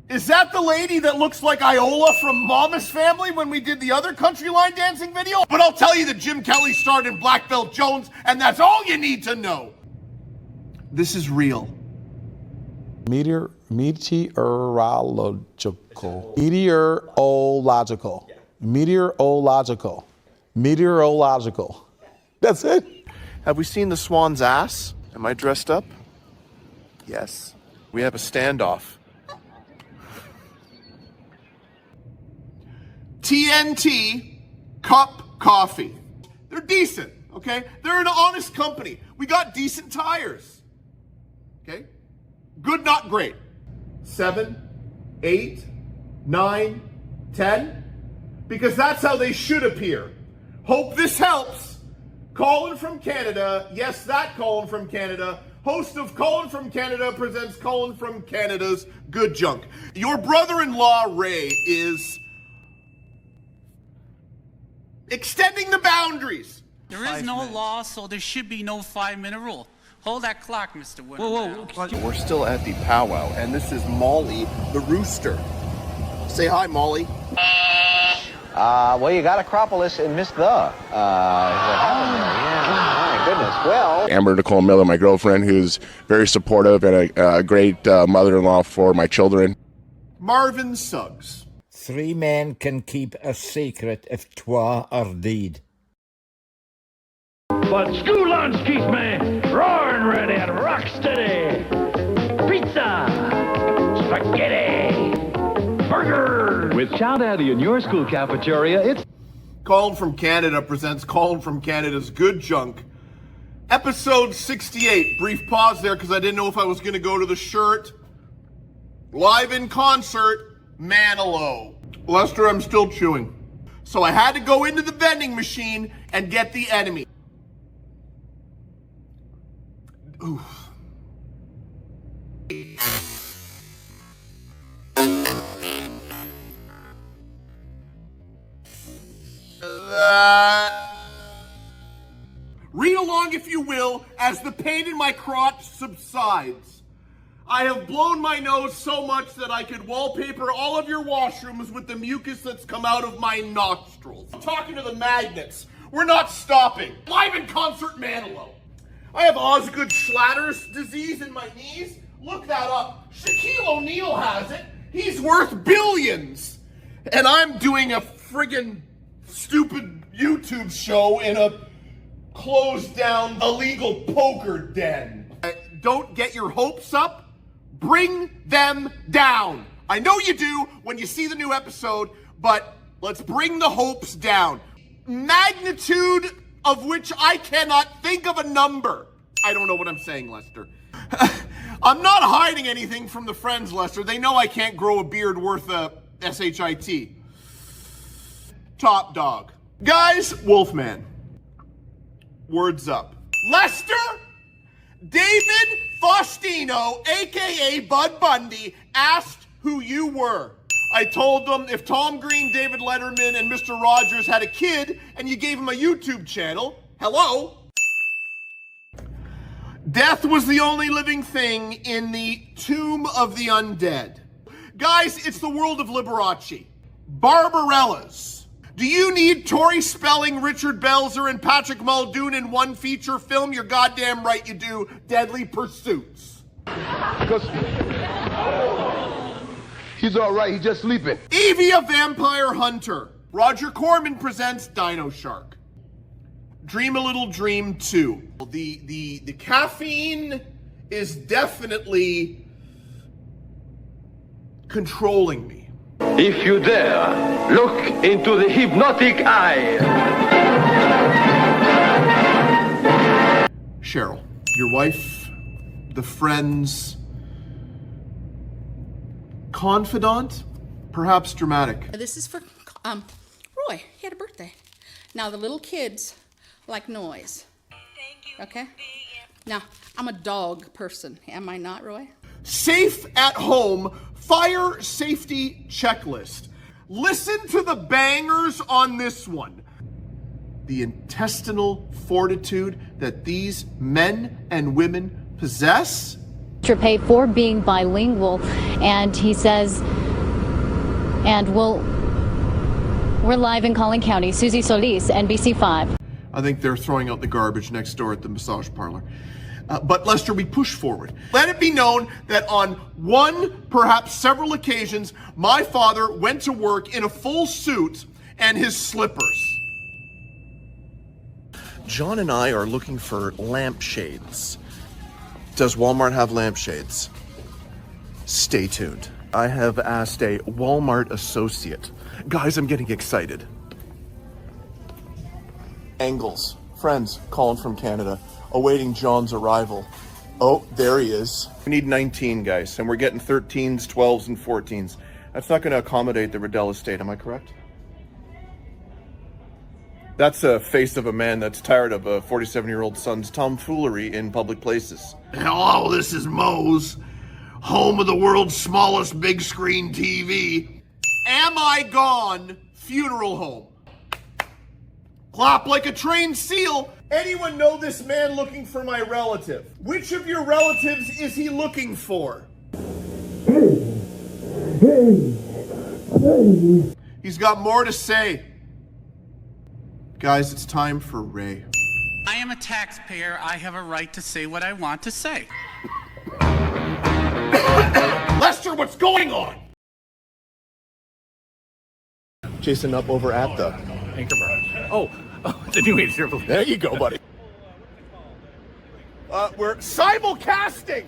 Is that the lady that looks like Iola from Mama's Family when we did the other country line dancing video? But I'll tell you that Jim Kelly starred in Black Belt Jones, and that's all you need to know. This is real. Meteorological. That's it. Have we seen the swan's ass? Am I dressed up? Yes. We have a standoff. TNT Cup Coffee. They're decent, okay? They're an honest company. We got decent tires, okay? Good, not great. 7, 8, 9, 10, because that's how they should appear. Hope this helps. Colin from Canada, yes, that Colin from Canada, host of Colin from Canada presents Colin from Canada's Good Junk. Your brother-in-law, Ray, is extending the boundaries. There is no law, so there should be no 5-minute rule. Hold that clock, Mr. Winter. Whoa. We're still at the powwow, and this is Molly the rooster. Say hi, Molly. Well, you got Acropolis and missed the. What happened there? Yeah, my goodness. Well, Amber Nicole Miller, my girlfriend, who's very supportive and a great mother-in-law for my children. Marvin Suggs. 3 men can keep a secret if 2 are dead. But school lunch keeps me roaring ready and rock steady. Pizza, spaghetti, burger. With Chow Daddy in your school cafeteria, it's Colin from Canada presents Colin from Canada's Good Junk. Episode 68. Brief pause there because I didn't know if I was going to go to the shirt. Live in concert, Manilow. Lester, I'm still chewing. So I had to go into the vending machine and get the enemy. Oof. Read along, if you will, as the pain in my crotch subsides. I have blown my nose so much that I could wallpaper all of your washrooms with the mucus that's come out of my nostrils. I'm talking to the magnets. We're not stopping. Live in concert, Manilow. I have Osgood Schlatter's disease in my knees. Look that up. Shaquille O'Neal has it. He's worth billions. And I'm doing a friggin' stupid YouTube show in a closed down illegal poker den. Don't get your hopes up. Bring them down. I know you do when you see the new episode, but let's bring the hopes down. Magnitude of which I cannot think of a number. I don't know what I'm saying, Lester. I'm not hiding anything from the friends, Lester. They know I can't grow a beard worth a SHIT. Top dog. Guys, Wolfman. Words up. Lester, David Faustino, a.k.a. Bud Bundy, asked who you were. I told them if Tom Green, David Letterman, and Mr. Rogers had a kid and you gave him a YouTube channel, hello? Death was the only living thing in the tomb of the undead. Guys, it's the world of Liberace. Barbarellas. Do you need Tori Spelling, Richard Belzer, and Patrick Muldoon in one feature film? You're goddamn right you do. Deadly Pursuits. He's all right. He's just sleeping. Evie, a Vampire Hunter. Roger Corman presents Dino Shark. Dream a Little Dream 2. The caffeine is definitely controlling me. If you dare, look into the hypnotic eye. Cheryl, your wife, the friends, confidant, perhaps dramatic. This is for Roy. He had a birthday. Now the little kids like noise. Okay? Now, I'm a dog person. Am I not, Roy? Safe at home fire safety checklist. Listen to the bangers on this one. The intestinal fortitude that these men and women possess. Pay for being bilingual, and he says, and we're live in Colin County. Susie Solis, NBC5. I think they're throwing out the garbage next door at the massage parlor. But Lester, we push forward. Let it be known that on one, perhaps several occasions, my father went to work in a full suit and his slippers. John and I are looking for lampshades. Does Walmart have lampshades? Stay tuned. I have asked a Walmart associate. Guys, I'm getting excited. Angles. Friends, Colin from Canada, awaiting John's arrival. Oh, there he is. We need 19, guys, and we're getting 13s, 12s, and 14s. That's not going to accommodate the Riddell estate, am I correct? That's a face of a man that's tired of a 47-year-old son's tomfoolery in public places. Hello, this is Moe's, home of the world's smallest big screen TV. Am I Gone Funeral Home. Clap like a trained seal. Anyone know this man looking for my relative? Which of your relatives is he looking for? He's got more to say. Guys, it's time for Ray. I am a taxpayer. I have a right to say what I want to say. Lester, what's going on? Jason up over at the Anchorbar. Oh, the new age here. There you go, buddy. We're simulcasting!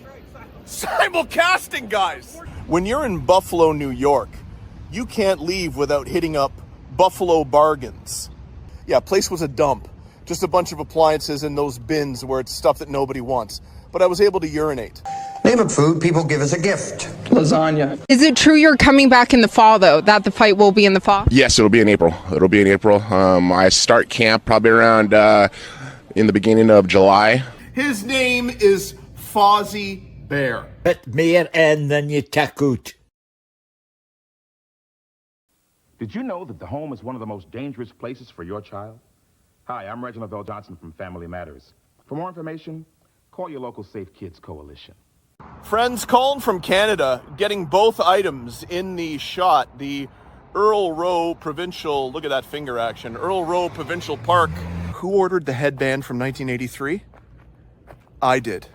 Simulcasting, guys! When you're in Buffalo, New York, you can't leave without hitting up Buffalo Bargains. Yeah, place was a dump. Just a bunch of appliances in those bins where it's stuff that nobody wants. But I was able to urinate. Name of food people give as a gift. Lasagna. Is it true you're coming back in the fall, though, that the fight will be in the fall? Yes, it'll be in April. I start camp probably around in the beginning of July. His name is Fozzie Bear. Het meer en dan je takut. Did you know that the home is one of the most dangerous places for your child? Hi, I'm Reginald Bell Johnson from Family Matters. For more information, call your local Safe Kids Coalition. Friends, Colin from Canada, getting both items in the shot. The Earl Rowe Provincial, look at that finger action, Earl Rowe Provincial Park. Who ordered the headband from 1983? I did.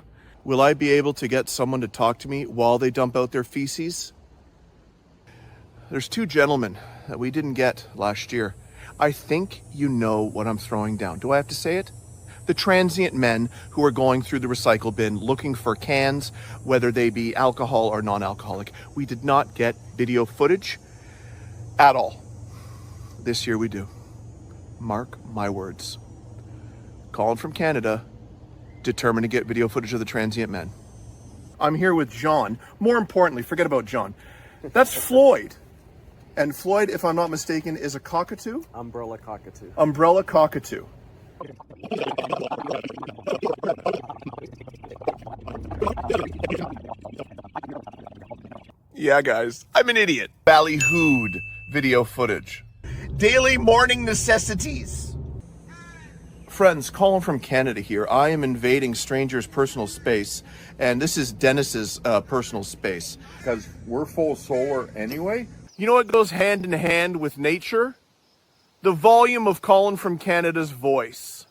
Will I be able to get someone to talk to me while they dump out their feces? There's two gentlemen that we didn't get last year. I think you know what I'm throwing down. Do I have to say it? The transient men who are going through the recycle bin looking for cans, whether they be alcohol or non-alcoholic. We did not get video footage at all. This year we do. Mark my words. Colin from Canada, determined to get video footage of the transient men. I'm here with John. More importantly, forget about John. That's Floyd. And Floyd, if I'm not mistaken, is a cockatoo? Umbrella cockatoo. Umbrella cockatoo. Yeah, guys, I'm an idiot. Ballyhooed video footage. Daily morning necessities. Friends, Colin from Canada here. I am invading strangers' personal space, and this is Dennis's personal space. Because we're full of solar anyway? You know what goes hand in hand with nature? The volume of Colin from Canada's voice.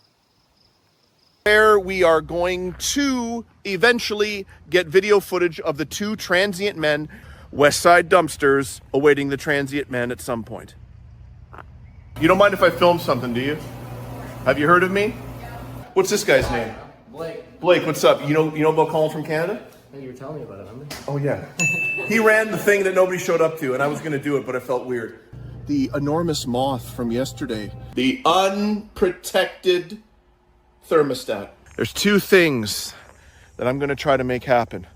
Where we are going to eventually get video footage of the two transient men, West Side Dumpsters, awaiting the transient men at some point. You don't mind if I film something, do you? Have you heard of me? What's this guy's name? Blake. Blake, what's up? You know about Colin from Canada? You were telling me about it, remember? Oh yeah. He ran the thing that nobody showed up to, and I was gonna do it, but I felt weird. The enormous moth from yesterday. The unprotected thermostat. There's two things that I'm gonna try to make happen.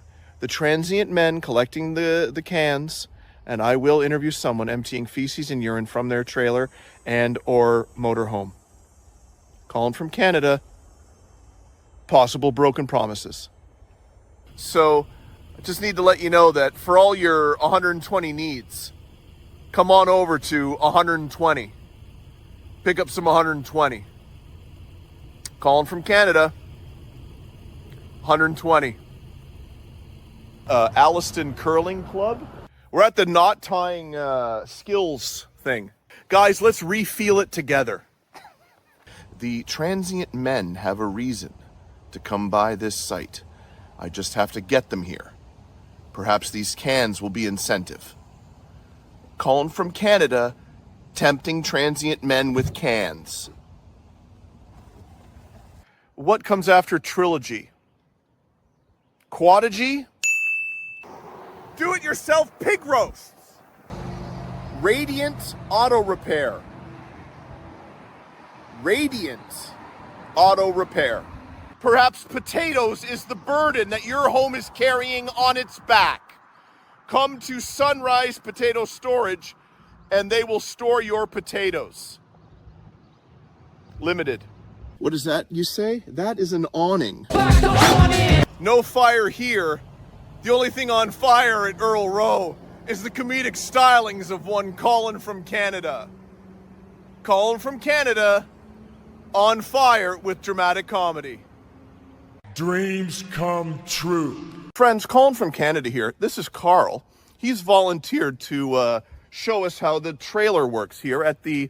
The transient men collecting the cans, and I will interview someone emptying feces and urine from their trailer and or motorhome. Colin from Canada, possible broken promises. So, I just need to let you know that for all your 120 needs, come on over to 120. Pick up some 120. Colin from Canada, 120. Alliston Curling Club. We're at the knot tying skills thing. Guys, let's refeel it together. The transient men have a reason to come by this site. I just have to get them here. Perhaps these cans will be incentive. Colin from Canada, tempting transient men with cans. What comes after trilogy? Quadigy? Do-it-yourself pig roasts. Radiant Auto Repair. Radiant Auto Repair. Perhaps potatoes is the burden that your home is carrying on its back. Come to Sunrise Potato Storage and they will store your potatoes. Limited. What is that you say? That is an awning. No fire here. The only thing on fire at Earl Row is the comedic stylings of one Colin from Canada. Colin from Canada, on fire with dramatic comedy. Dreams come true. Friends, Colin from Canada here. This is Carl. He's volunteered to show us how the trailer works here at the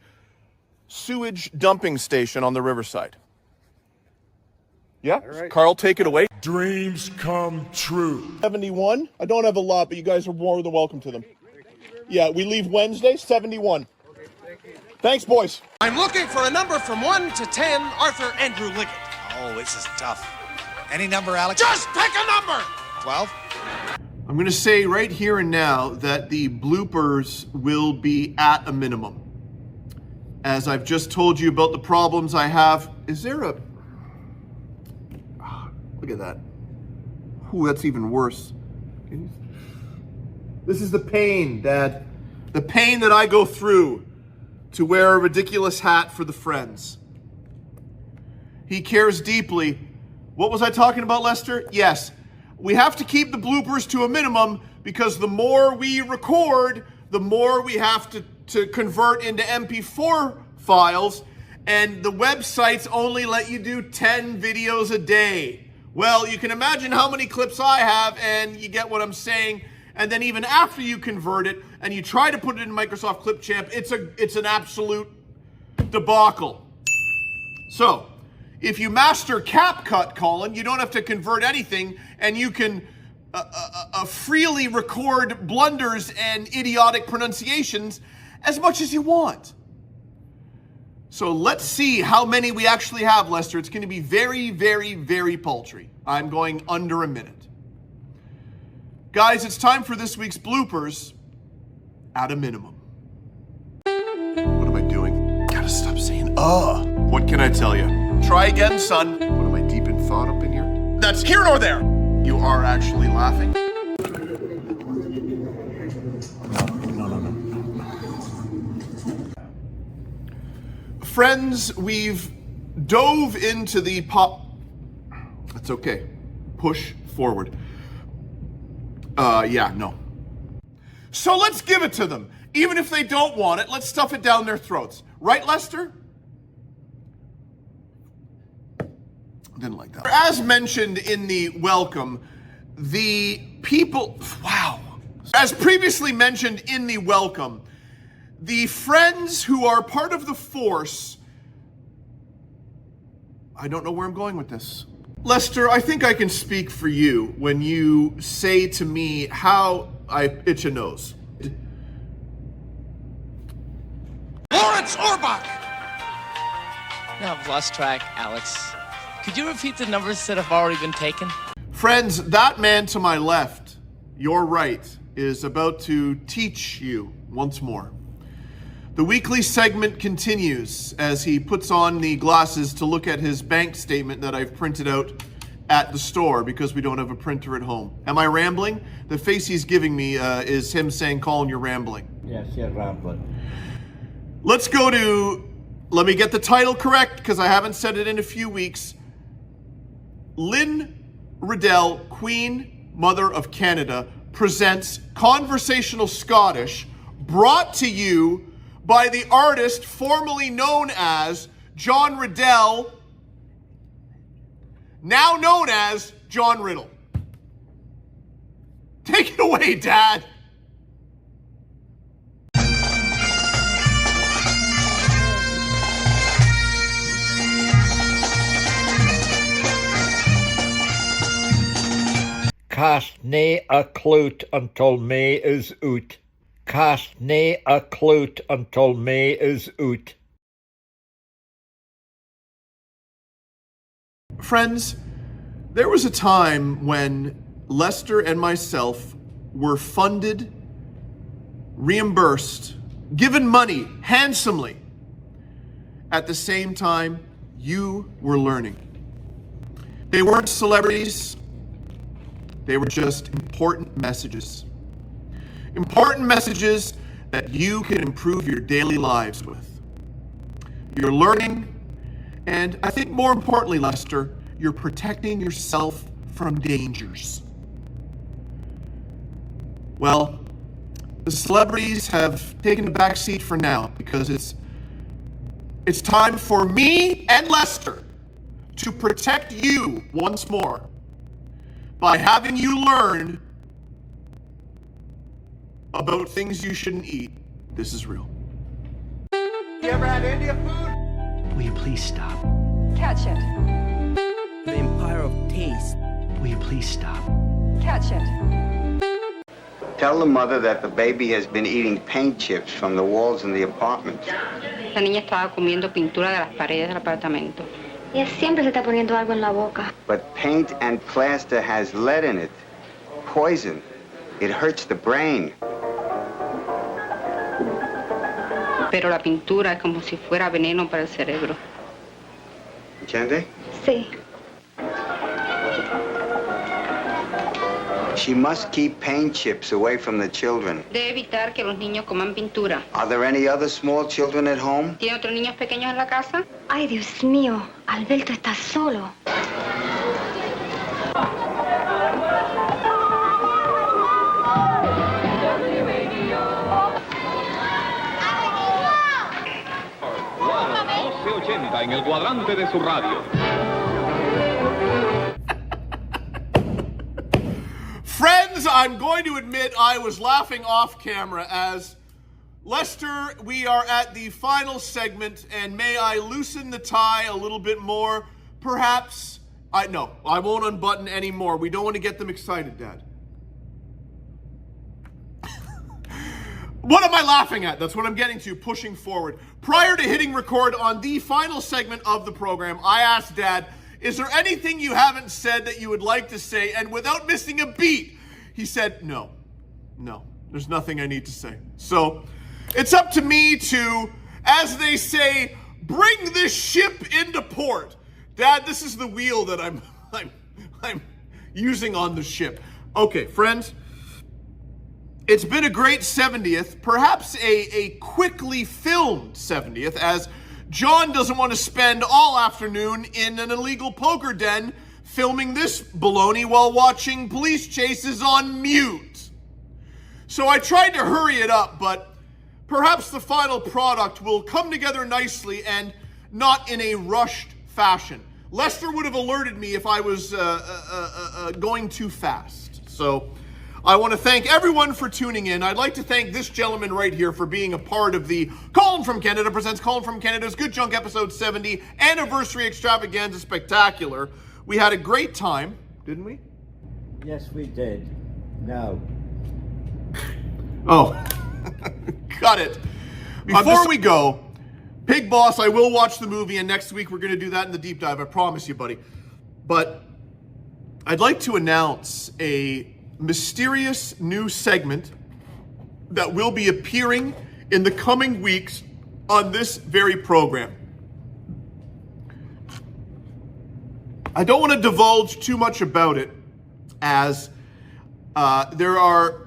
sewage dumping station on the riverside. Yeah? Right. Carl, take it away. Dreams come true. 71. I don't have a lot, but you guys are more than welcome to them. Yeah, we leave Wednesday, 71. Okay, thank you. Thanks, boys. I'm looking for a number from 1 to 10, Arthur Andrew Liggett. Oh, this is tough. Any number, Alex? Just pick a number! 12? I'm going to say right here and now that the bloopers will be at a minimum. As I've just told you about the problems I have. Is there a... Look at that. Ooh, that's even worse. This is the pain, Dad. The pain that I go through to wear a ridiculous hat for the friends. He cares deeply. What was I talking about, Lester? Yes. We have to keep the bloopers to a minimum because the more we record, the more we have to convert into MP4 files, and the websites only let you do 10 videos a day. Well, you can imagine how many clips I have, and you get what I'm saying. And then even after you convert it and you try to put it in Microsoft Clipchamp, it's an absolute debacle. So, if you master CapCut, Colin, you don't have to convert anything, and you can freely record blunders and idiotic pronunciations as much as you want. So let's see how many we actually have, Lester. It's going to be very, very, very paltry. I'm going under a minute. Guys, it's time for this week's bloopers at a minimum. What am I doing? Gotta stop saying, What can I tell you? Try again, son. What am I deep in thought up in here? That's here nor there. You are actually laughing? No. Friends, we've dove into the That's okay. Push forward. No. So let's give it to them. Even if they don't want it, let's stuff it down their throats. Right, Lester? Didn't like that. As mentioned in the welcome, the people... Wow. As previously mentioned in the welcome, the friends who are part of the force... I don't know where I'm going with this. Lester, I think I can speak for you when you say to me how I itch a nose. Lawrence Orbach! Now I've lost track, Alex. Could you repeat the numbers that have already been taken? Friends, that man to my left, your right, is about to teach you once more. The weekly segment continues as he puts on the glasses to look at his bank statement that I've printed out at the store because we don't have a printer at home. Am I rambling? The face he's giving me is him saying, Colin, you're rambling. Yes, you're rambling. Let's go to, let me get the title correct because I haven't said it in a few weeks. Lynn Riddell, Queen Mother of Canada, presents Conversational Scottish, brought to you by the artist formerly known as John Riddell, now known as John Riddle. Take it away, Dad. Cast nae a clout until May is out. Cast nae a clout until May is out. Friends, there was a time when Lester and myself were funded, reimbursed, given money handsomely. At the same time, you were learning. They weren't celebrities. They were just important messages. Important messages that you can improve your daily lives with. You're learning, and I think more importantly, Lester, you're protecting yourself from dangers. Well, the celebrities have taken a back seat for now because it's time for me and Lester to protect you once more by having you learn about things you shouldn't eat. This is real. You ever had Indian food? Will you please stop? Catch it. The Empire of Taste. Will you please stop? Catch it. Tell the mother that the baby has been eating paint chips from the walls in the apartment. La niña estaba comiendo pintura de las paredes del apartamento. Ella siempre se está poniendo algo en la boca. But paint and plaster has lead in it. Poison. It hurts the brain. Pero la pintura es como si fuera veneno para el cerebro. ¿Entiende? Sí. She must keep paint chips away from the children. Debe evitar que los niños coman pintura. Are there any other small children at home? ¿Tiene otros niños pequeños en la casa? Ay, Dios mío, Alberto está solo. En el cuadrante de su radio. Friends, I'm going to admit I was laughing off camera as Lester, we are at the final segment, and may I loosen the tie a little bit more? Perhaps, no, I won't unbutton anymore. We don't want to get them excited, Dad. What am I laughing at? That's what I'm getting to, pushing forward. Prior to hitting record on the final segment of the program, I asked Dad, is there anything you haven't said that you would like to say? And without missing a beat, he said, no, there's nothing I need to say. So it's up to me to, as they say, bring this ship into port. Dad, this is the wheel that I'm using on the ship. Okay, friends. It's been a great 70th, perhaps a quickly filmed 70th, as John doesn't want to spend all afternoon in an illegal poker den filming this baloney while watching police chases on mute. So I tried to hurry it up, but perhaps the final product will come together nicely and not in a rushed fashion. Lester would have alerted me if I was going too fast. So I want to thank everyone for tuning in. I'd like to thank this gentleman right here for being a part of the Colin from Canada presents Colin from Canada's Good Junk Episode 70 Anniversary Extravaganza Spectacular. We had a great time, didn't we? Yes, we did. No. Oh, got it. Before we go, Pig Boss, I will watch the movie, and next week we're going to do that in the deep dive. I promise you, buddy. But I'd like to announce a mysterious new segment that will be appearing in the coming weeks on this very program. I don't want to divulge too much about it, as there are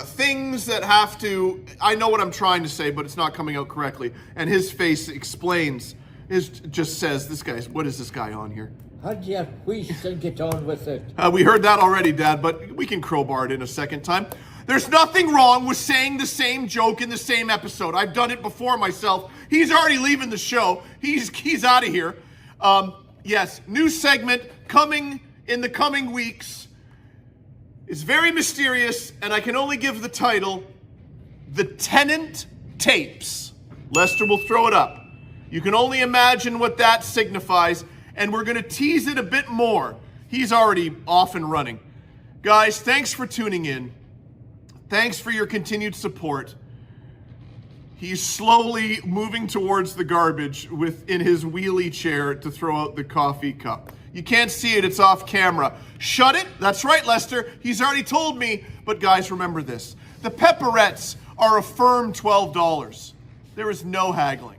things that have to, I know what I'm trying to say, but it's not coming out correctly. And his face explains, just says, what is this guy on here? How do you wish to get on with it? We heard that already, Dad, but we can crowbar it in a second time. There's nothing wrong with saying the same joke in the same episode. I've done it before myself. He's already leaving the show. He's out of here. Yes, new segment coming in the coming weeks. It's very mysterious, and I can only give the title, The Tenant Tapes. Lester will throw it up. You can only imagine what that signifies, and we're going to tease it a bit more. He's already off and running. Guys, thanks for tuning in. Thanks for your continued support. He's slowly moving towards the garbage in his wheelie chair to throw out the coffee cup. You can't see it, it's off camera. Shut it. That's right, Lester. He's already told me. But guys, remember this. The pepperettes are a firm $12. There is no haggling.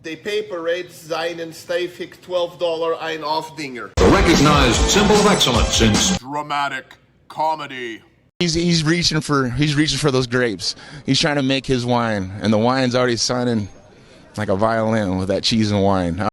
The pepperettes zijn een stijfig $12 ein afdinger. A recognized symbol of excellence in dramatic comedy. He's reaching for those grapes. He's trying to make his wine, and the wine's already sounding like a violin with that cheese and wine.